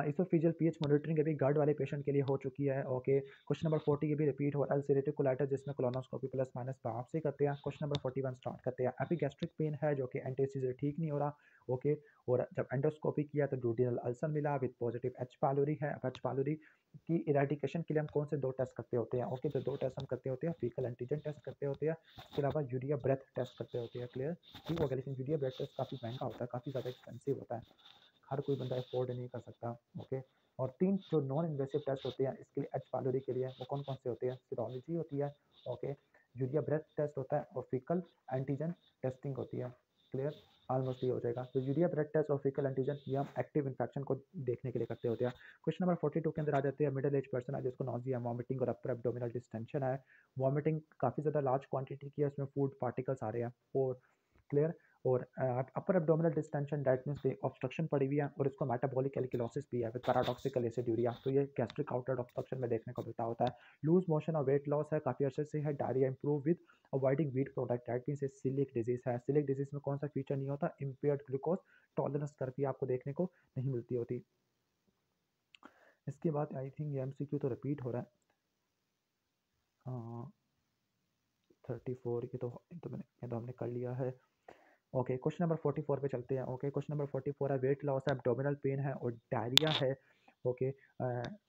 इसोफिजियल पीएच मॉनिटरिंग अभी गार्ड वाले पेशेंट के लिए हो चुकी है। ओके, क्वेश्चन नंबर 40 ये भी रिपीट हो, अल्सरेटिव कोलाइटिस जिसमें कोलोनोस्कोपी प्लस माइनस बाप से करते हैं। क्वेश्चन नंबर 41 स्टार्ट करते हैं। एपिगैस्ट्रिक पेन है जो कि एंटीसीजर ठीक नहीं हो रहा। ओके, और जब एंडोस्कोपी किया तो डूडिनल अल्सर मिला विद पॉजिटिव एच पाइलोरी है। अब एच पाइलोरी की इरेडिकेशन के लिए हम कौन से दो टेस्ट करते होते हैं? ओके, जो दो टेस्ट हम करते होते हैं, फीकल एंटीजन टेस्ट करते होते हैं, इसके अलावा यूरिया ब्रेथ टेस्ट करते होते हैं। क्लियर? ठीक हो गया, लेकिन यूरिया ब्रेथ टेस्ट काफ़ी महंगा होता है, काफ़ी ज़्यादा एक्सपेंसिव होता है, हर कोई बंदा अफोर्ड नहीं कर सकता। ओके, और तीन जो नॉन इन्वेसिव टेस्ट होते हैं इसके लिए एच पाइलोरी के लिए, वो कौन कौन से होते हैं? सीरोलॉजी होती है, ओके, यूरिया ब्रेथ टेस्ट होता है और फीकल एंटीजन टेस्टिंग होती है। क्लियर? ऑलमोस्ट ये हो जाएगा। तो यूरिया ब्रेथ टेस्ट और फीकल एंटीजन ये हम एक्टिव इन्फेक्शन को देखने के लिए करते होते हैं। क्वेश्चन नंबर 42 के अंदर आ जाते हैं। मिडिल एज पर्सन है जिसको नॉजिया, वॉमिटिंग और अपर एब्डोमिनल डिस्टेंशन है। वॉमिटिंग काफ़ी ज़्यादा लार्ज क्वांटिटी की है, उसमें फूड पार्टिकल्स आ रहे हैं। और क्लियर? और upper abdominal distension that means obstruction पड़ी हुई है और इसको मेटाबॉलिक एल्किलोसिस भी है विद पैराडॉक्सिकल एसिड्यूरिया, तो ये गैस्ट्रिक आउटलेट ऑब्स्ट्रक्शन में देखने को मिलता होता है। लूज मोशन और वेट लॉस है, काफ़ी अर्से से है। Diarrhoea improve with avoiding wheat product, that means सिलिक डिजीज है। सिलिक डिजीज में कौन सा फीचर नहीं होता? इम्पेयर्ड ग्लूकोज टॉलरेंस कर भी आपको देखने को नहीं मिलती होती। इसके बाद आई थिंक ये एमसीक्यू तो रिपीट हो रहा है। 34 ये तो हमने कर लिया है। ओके, क्वेश्चन नंबर 44 पे चलते हैं। ओके, क्वेश्चन नंबर 44 है, वेट लॉस है, एब्डोमिनल पेन है और डायरिया है। ओके,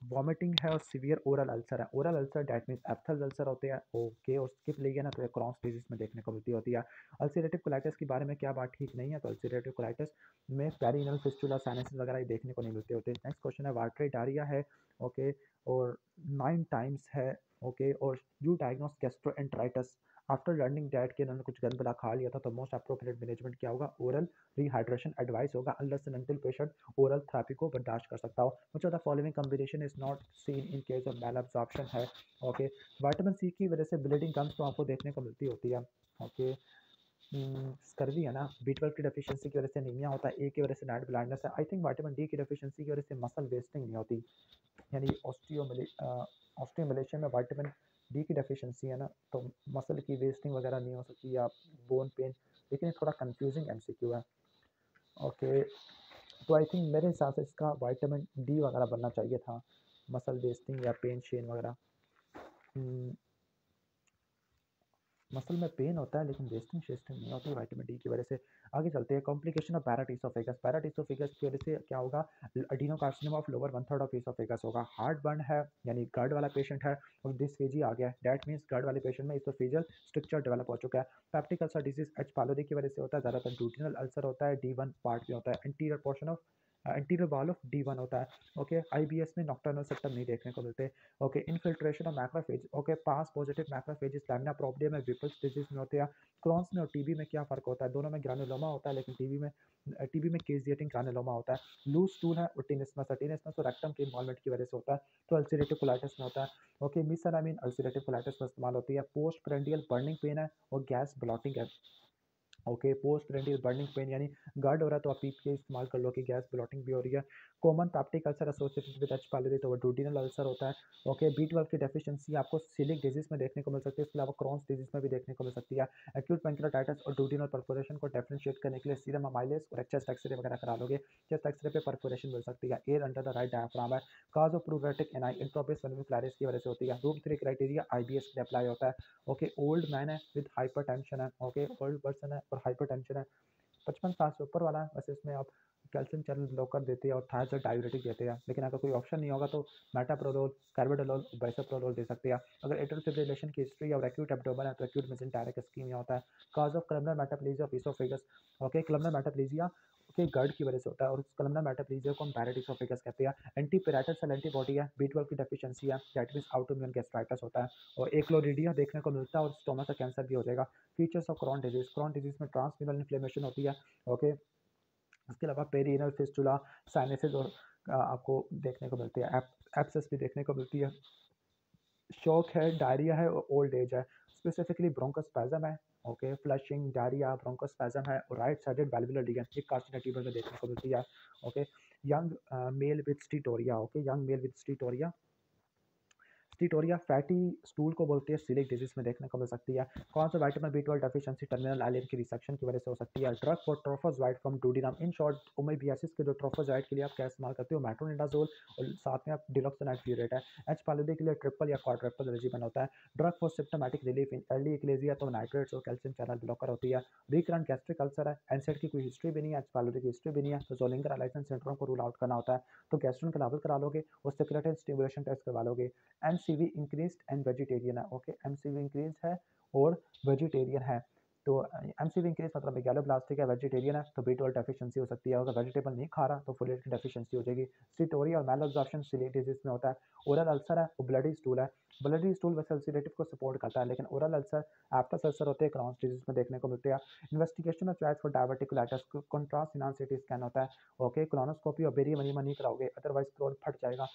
वॉमिटिंग है और सीवियर ओरल अल्सर है। Oral ulcer that means aphthous ulcer होते हैं। ओके, और स्किप लेंगे ना तो ये क्रॉन्स डिजीज में देखने को मिलती होती है। अल्सरेटिव कोलाइटिस के बारे में क्या बात ठीक नहीं है? तो अल्सरेटिव कोलाइटिस में पेरिनल फिस्टुला साइनसिस वगैरह ये देखने को नहीं मिलते होते। नेक्स्ट क्वेश्चन है, वाटरी डायरिया है। ओके, और 9 टाइम्स है। ओके, और you diagnose gastroenteritis after learning that के इन्होंने कुछ गंद बला खा लिया था, तो मोस्ट अप्रोप्रिएट मैनेजमेंट क्या होगा? ओरल रिहाइड्रेशन एडवाइस होगा unless and until patient oral therapy को बर्दाश्त कर सकता हो। Which of the following combination is not seen in case of malabsorption है। ओके, विटामिन सी की वजह से ब्लीडिंग गम्स तो आपको देखने को मिलती होती है। ओके, स्कर्वी है ना, बी 12 की डेफिशिएंसी की वजह से एनीमिया होता है, ए की वजह से नाइट ब्लाइंडनेस है। आई थिंक विटामिन डी की डेफिशिएंसी की वजह से मसल वेस्टिंग नहीं होती, यानी ऑस्टियोमलेशन में विटामिन डी की डेफिशिएंसी है ना, तो मसल की वेस्टिंग वगैरह नहीं हो सकती या बोन पेन। लेकिन ये थोड़ा कंफ्यूजिंग एमसीक्यू है। ओके, तो आई थिंक मेरे हिसाब से इसका विटामिन डी वगैरह बनना चाहिए था, मसल वेस्टिंग या पेन शेन वगैरह। मसल में पेन होता है लेकिन वेस्टिंग शेस्टिंग नहीं होती विटामिन डी की वजह से। आगे चलते हैं, कॉम्प्लिकेशन ऑफ पैराटिसोफेगस। पैराटिसोफेगस की वजह से क्या होगा? Adenocarcinoma of lower one third of oesophagus होगा। हार्ट बर्न है, यानी गर्ड वाला पेशेंट है और डिस्फेजी आ गया है, डेट मीन्स गर्ड वाले पेशेंट में इसोफेजियल स्ट्रक्चर डेवलप हो चुका है। Peptic ulcer disease H pylori की वजह से होता है, ज़्यादातर ड्यूटिनल अल्सर होता है, D1 पार्ट में होता है, anterior portion of anterior wall of D1 होता है। ओके, आईबीएस में नॉक्टर्नल सिम्टम नहीं देखने को मिलते। Okay, infiltration of macrophage. Okay, PAS positive macrophages lamina propria में विपल्स डिजीज में होते हैं। क्रॉन्स में और टीबी में क्या फ़र्क होता है? दोनों में ग्रानुलोमा होता है, लेकिन टीबी में केजिएटिंग ग्रानुलोमा होता है। लूज स्टूल है और टिनिस्मस और रेक्टम के इन्वॉल्वमेंट की वजह से होता है, तो अल्सरेटिव कोलाइटिस में होता है। ओके, मिसलामीन अल्सरेटिव कोलाइटिस में इस्तेमाल होती है। पोस्ट प्रेंडियल बर्निंग पेन है और गैस ब्लॉटिंग है। Okay, post prandial burning pain यानी गार्ड हो रहा है तो आप पीपीए इस्तेमाल कर लो कि गैस ब्लॉटिंग भी हो रही है। Common peptic ulcer associated with H pylori, तो वो डूडिनल अल्सर होता है। ओके, B12 की डेफिशिएंसी आपको सिलिक डिजीज में देखने को मिल सकती है, इसके अलावा क्रॉन्स डिजीज में भी देखने को मिल सकती है। एक्यूट पैंक्रियाटाइटिस और डूडिनल परफोरेशन को डिफरेंशिएट करने के लिए सीरम अमाइलेज और चेस्ट एक्सरे वगैरह करा लोगे। चेस्ट एक्सरे पे परफोरेशन मिल सकती है। Air under the right diaphragm है। काज ऑफ प्रूरेटिक एनाई इंट्रोपिस वेनिकुलरिस की वजह से होती है। रूम 3 क्राइटेरिया आईबीएस में अप्लाई होता है। ओके, ओल्ड मैन है विद हाइपरटेंशन है। ओके, ओल्ड पर्सन है और हाइपरटेंशन है, 55 साल से ऊपर वाला है, वैसे इसमें आप कैल्शियम चैनल ब्लॉकर देते हैं और थायराइड डाययूरेटिक देते हैं, लेकिन अगर कोई ऑप्शन नहीं होगा तो मेटाप्रोलोल, कार्बिडोल, बाइसोप्रोलोल दे सकते हैं। अगर एट्रियल फिब्रिलेशन की हिस्ट्री और एक्यूट एब्डोमेन है तो एक्यूट मेसेंटेरिक इस्कीमिया होता है। Cause of columnar metaplasia of oesophagus. Okay, columnar metaplasia okay, GERD की वजह से होता है। और कॉलमनार मेटाप्लीजिया को हम पैरेट इसोफेगस कहते हैं। एंटीपिराटल सेल एंटीबॉडी है, B12 की डेफिशिएंसी है, दैट मींस ऑटोइम्यून गैस्ट्राइटिस होता है। और एक्लोरिडिया देखने को मिलता है और स्टोमक का कैंसर भी हो जाएगा। फीचर्स ऑफ क्रॉन डिजीज में ट्रांसमिनल इन्फ्लेमेशन होती है। ओके, इसके अलावा पेरीनल फिस्टुला, साइनसेस और आपको देखने को मिलती है। एप्सिस भी देखने को मिलती है। शौक है, डायरिया है और ओल्ड एज है। स्पेसिफिकली ब्रोंकोस्पैज़म है। ओके, फ्लशिंग, डायरिया, ब्रोंकोस्पैज़म है और राइट साइडेड वाल्वुलर लीगन ये कार्सिनोट्यूबर में देखने को मिलती है। Okay, young mail with steatorrhoea. Okay, young mail with steatorrhoea. Steatorrhoea fatty stool को बोलती है, सिलिक डिजीज में देखने को मिल सकती है। कौन सा vitamin B12 deficiency terminal ileum की रिसेक्शन की वजह से हो सकती है। Drug for trophozoite from duodenum. In short, amoebiasis के जो ट्रोफोजोइड के लिए आप क्या इस्तेमाल करते हो, मेट्रोनिडाजोल और साथ में आप डिलॉक्सिनाइड फ्यूरेट है। एच पाइलोरी के लिए ट्रिपल या क्वाड्रपल रेजिमेंट होता है। Drug for symptomatic relief in early achalasia तो नाइट्रेट्स और कैल्शियम चैनल ब्लॉकर होती है। रिकरेंट गैस्ट्रिक अल्सर है, एनसेड की कोई हिस्ट्री भी नहीं है, एच पाइलोरी की हिस्ट्री भी नहीं है, तो जोलिंगर अलाइसेंस सिंड्रोम को रूल आउट करना होता है। तो गैस्ट्रोइंटेस्टाइनल करा लोगे और सेक्रेटरी स्टिमुलेशन टेस्ट करवा लोगे। एमसीवी इंक्रीज एंड वेजिटेरियन है। ओके, एमसीवी इंक्रीज है और वेजिटेरियन है। तो एमसीवी इंक्रीज मतलब मेगालोब्लास्टिक है, वेजिटेरियन है तो B12 डेफिशिएंसी हो सकती है। अगर वेजिटेबल नहीं खा रहा तो फोलेट की डेफिशिएंसी हो जाएगी। स्टीटोरिया और मैलोब्जॉर्प्शन सिलिक डिजीज में होता है। ओरल अल्सर है और ब्लडी स्टूल है। ब्लडी स्टूल वैसे अल्सरेटिव को सपोर्ट करता है, लेकिन ओरल अल्सर एप्टस अल्सर होते हैं, क्रॉन्स डिजीज में देखने को मिलते हैं। Investigation of choice for diverticulitis contrast इनान सिटी स्कैन होता है। ओके, कोलोनोस्कोपी और बेरी मनी मनी कराओगे, अदरवाइज क्लोन फट जाएगा।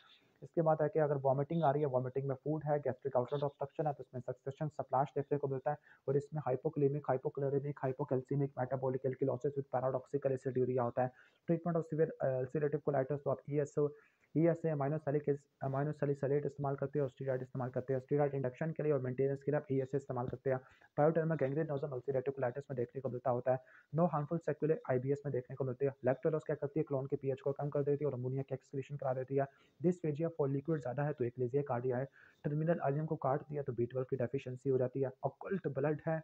इसके बाद है कि अगर वॉमिटिंग आ रही है, वॉमिटिंग में फूड है, गैस्ट्रिक आउटलेट ऑब्स्ट्रक्शन है, तो इसमें सक्सेशन स्प्लैश देखने को मिलता है। और इसमें हाइपोक्लेमिक, hypochloraemic, hypocalcemic, metabolic एल्किलोसिस with paradoxical एसिड्यूरिया होता है। Treatment of severe ulcerative colitis तो आप ESA अमाइनोसैलिसाइलेट इस्तेमाल करते हैं और स्टीरॉइड इस्तेमाल करते हैं। स्टीरॉइड इंडक्शन के लिए और मेंटेनेंस के लिए आप ESA इस्तेमाल करते हैं। पायोडर्मा गैंग्रीनोसम अल्सरेटिव कोलाइटिस में देखने को मिलता होता है। नो हार्मफुल सेक्युले IBS में देखने को मिलती है। लैक्टोलोज क्या करती है, क्लोन के पीएच को कम कर देती है और अमोनिया की एक्सक्रीशन करा देती है। डिस्फेजिया फॉर लिक्विड ज़्यादा है तो एक्लेजिया कार्डिया है। टर्मिनल आलियम को काट दिया तो B12 की डेफिशिएंसी हो जाती है। ऑक्कल्ट ब्लड है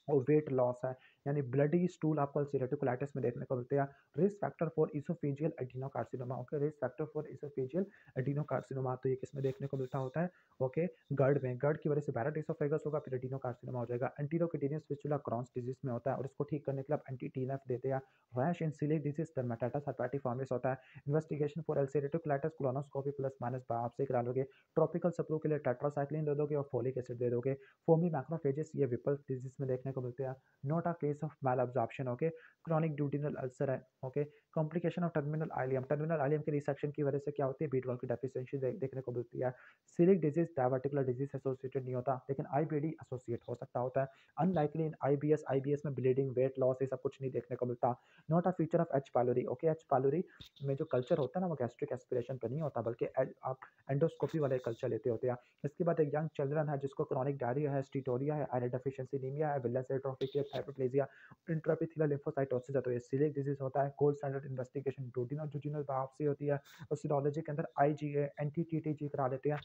और वेट लॉस है, यानी ब्लडी स्टूल आपको अल्सरेटिव कोलाइटिस में देखने को मिलते हैं। Risk factor for oesophageal adenocarcinoma. Okay, risk factor for oesophageal adenocarcinoma तो ये किसमें देखने को मिलता होता है। ओके, गर्ड में, गर्ड की वजह से पैरेट इसोफेगस होगा, फिर एडिनोकार्सिनोमा हो जाएगा। एंटीरोकिटेनियस फिस्टुला क्रॉन्स डिजीज में होता है और इसको ठीक करने के लिए आप एंटी TNF देते हैं। रैश इन सिलिक डिजीज डर्मेटाइटिस हेपेटिफॉर्मिस होता है। Investigation for ulcerative colitis colonoscopy plus minus biopsy करा लोगे। ट्रॉपिकल सप्रू के लिए टेट्रासाइक्लिन दे दोगे और फोलिक एसिड दे दोगे। फोमी मैक्रोफेजेस ये विपल डिजीज में देखने को मिलते हैं। Not a case of malabsorption. Okay, chronic duodenal ulcer है। Okay, complication of terminal ileum, terminal ileum के रिसेक्शन की वजह से क्या होती है, B12 की डेफिशिएंसी देखने को मिलती है। सिलिक डिजीज डायवर्टिकुलर डिजीज एसोसिएटेड नहीं होता, लेकिन IBD एसोसिएट हो सकता होता है। अनलाइकली इन IBS में ब्लीडिंग, वेट लॉस ये सब कुछ नहीं देखने को मिलता। Not a feature of H pylori. Okay, H pylori में जो कल्चर होता है ना वो गैस्ट्रिक एस्पिरेशन पे नहीं होता, बल्कि आप एंडोस्कोपी वाले कल्चर लेते होते हैं। इसके बाद एक यंग चिल्ड्रन है जिसको क्रॉनिक डायरिया है, स्टीटोरिया है, आयरन डेफिशिएंसी एनीमिया है, विलेंस एट्रोफिक है, हाइपरप्लेजिया, इंट्राएपिथेलियल लिम्फोसाइटोसिस है तो ये सिलिक डिजीज होता है। गोल्ड स्टैंडर्ड इन्वेस्टिगेशन डोडिनल जुजिनल बायोप्सी होती है और सीरोलॉजी के अंदर IgA एंटी TTG करा देते हैं।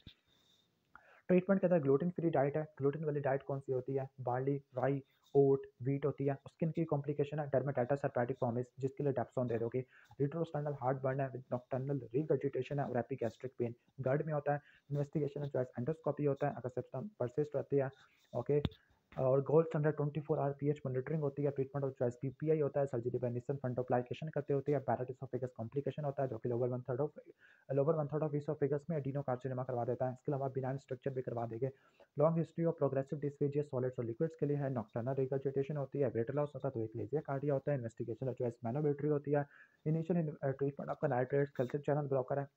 ट्रीटमेंट के अंदर ग्लूटेन फ्री डाइट है। ग्लूटेन वाली डाइट कौन सी होती है, बार्ली, राई, ओट, व्हीट होती है। स्किन की कॉम्प्लिकेशन है डर्मेटाइटिस हेपेटिफॉर्मिस जिसके लिए डेप्सोन दे दोगे। रिट्रोस्टर्नल हार्ट बर्न है विद नॉक्टर्नल रीवेजिटेशन है और एपिगैस्ट्रिक पेन गर्ड में होता है। इन्वेस्टिगेशन चॉइस एंडोस्कोपी होता है अगर सिम्पटम परसिस्ट रहती है। ओके, और gold standard 24 hour pH monitoring होती है। ट्रीटमेंट ऑफ चॉइस PPI होता है, सर्जरी बाय निसन फंडोप्लाइकेशन करते होते हैं। पैराटिसोफेगस कॉम्प्लिकेशन होता है जो कि lower one third of oesophagus में एडिनोकार्सिनोमा करवा देता है। इसके अलावा बिनाइन स्ट्रक्चर भी करवा देंगे। Long history of progressive dysphagia solids और लिक्विड्स के लिए है। नॉक्टर्नल रिगर्जिटेशन होती है, वेट लॉस होता है तो एक्लेजिया कार्डिया होता है। इन्वेस्टिगेशन ऑफ चॉइस मैनोमेट्री होती है। इनिशियल ट्रीटमेंट आपका नाइट्रेट्स, कैल्शियम चैनल ब्लॉकर है।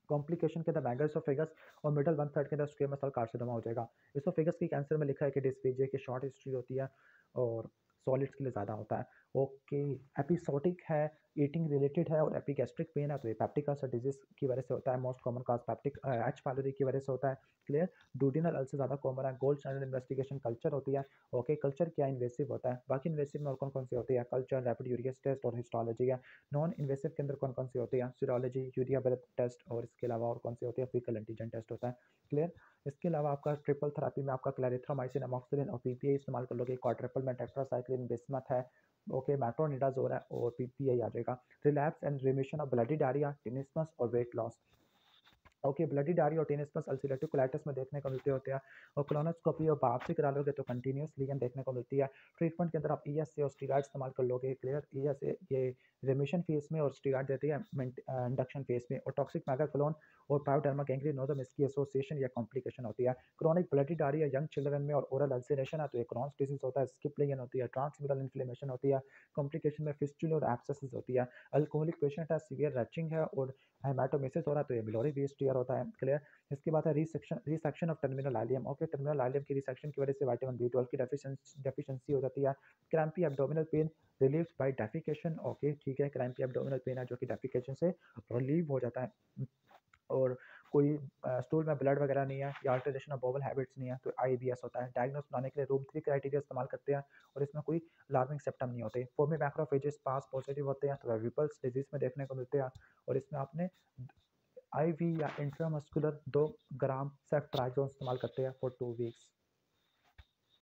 कॉम्प्लिकेशन के अंदर मैगोसोफेगस और मिडल वन थर्ड के अंदर स्क्वेमस सेल कार्सिनोमा हो जाएगा। इसोफेगस की कैंसर में लिखा है कि डिस्फेजिया की शॉर्ट हिस्ट्री होती है और सॉलिड्स के लिए ज़्यादा होता है। ओके, एपिसोटिक है, ईटिंग रिलेटेड है और एपिगैस्ट्रिक पेन है तो ये पेप्टिक अल्सर डिजीज की वजह से होता है। मोस्ट कॉमन काज पेप्टिक H पाइलोरी की वजह से होता है। क्लियर, डूडिनल अल्सर ज़्यादा कॉमन है। गोल्ड स्टैंडर्ड इन्वेस्टिगेशन कल्चर होती है। ओके, कल्चर क्या इन्वेसिव होता है, बाकी इन्वेसिव में और कौन कौन सी होती है, कल्चर, रैपिड यूरियस टेस्ट और हिस्टोलॉजी है। नॉन इन्वेसिव के अंदर कौन कौन सी होती है, सीरोलॉजी, यूरिया ब्रेथ टेस्ट और इसके अलावा और कौन सी होती है, फीकल एंटीजन टेस्ट होता है। क्लियर, इसके अलावा आपका ट्रिपल थेरेपी में आपका क्लैरिथ्रोमाइसिन, अमोक्सिलिन और PPI इस्तेमाल कर लोगे। क्वाड्रपल में टेट्रासाइक्लिन, बिस्मथ है। ओके, मेट्रोनिडाजोल है और PPI आ जाएगा। Relapse and remission of bloody diarrhoea, tenesmus और weight loss. Okay, bloody diarrhoea और टेनिस अल्सरेटिव कोलाइटिस में देखने को मिलते होते हैं और कोलोनोस्कोपी और बायोप्सी करा लोगे तो कंटिन्यूस लीजन देखने को मिलती है। ट्रीटमेंट के अंदर आप ईएसए और स्टेरॉइड इस्तेमाल कर लोगे। क्लियर, ईएसए ये रिमिशन फेज में और स्टेरॉइड देती है इंडक्शन फेज में। और टॉक्सिक मेगाकोलोन और पायोडर्मा गैंग्रीनोडम इसकी एसोसिएशन या कॉम्प्लिकेशन होती है। क्रॉनिक ब्लडी डायरी या यंग चिल्ड्रन में और ओरल अल्सरेशन है तो ये क्रॉन्स डिजीज होता है। स्किप लीजन होती है, ट्रांसम्यूरल इन्फ्लेमेशन होती है। कॉम्प्लिकेशन में फिस्टुला और एब्सेसिस होती है। अल्कोहलिक पेशेंट है, सीवियर रैचिंग है और हेमाटोमेसिस हो रहा है तो ये बिलोरी वेस्ट टीयर होता है। क्लियर। इसके बाद है resection of terminal ileum. Okay, terminal ileum की रिसेक्शन की वजह से विटामिन बी 12 की डेफिशिएंसी हो जाती है। Crampy abdominal pain relieved by defecation. Okay ठीक है, क्रैम्पी एब्डोमिनल पेन है जो कि डेफिकेशन से रिलीव हो जाता है। और कोई स्टूल में ब्लड वगैरह नहीं है या अल्टरेशन ऑफ बोवल हैबिट्स नहीं है तो आईबीएस होता है। डायग्नोस बनाने के लिए रूम 3 क्राइटेरिया इस्तेमाल करते हैं और इसमें कोई अलार्मिंग सिम्टम नहीं होते। फोमी मैक्रोफेजेस पास पॉजिटिव होते हैं तो विपल्स डिजीज में देखने को मिलते हैं। और इसमें आपने आईवी या इंट्रामस्कुलर 2 ग्राम सेफ्ट्राइजोन इस्तेमाल करते हैं फॉर 2 वीक्स।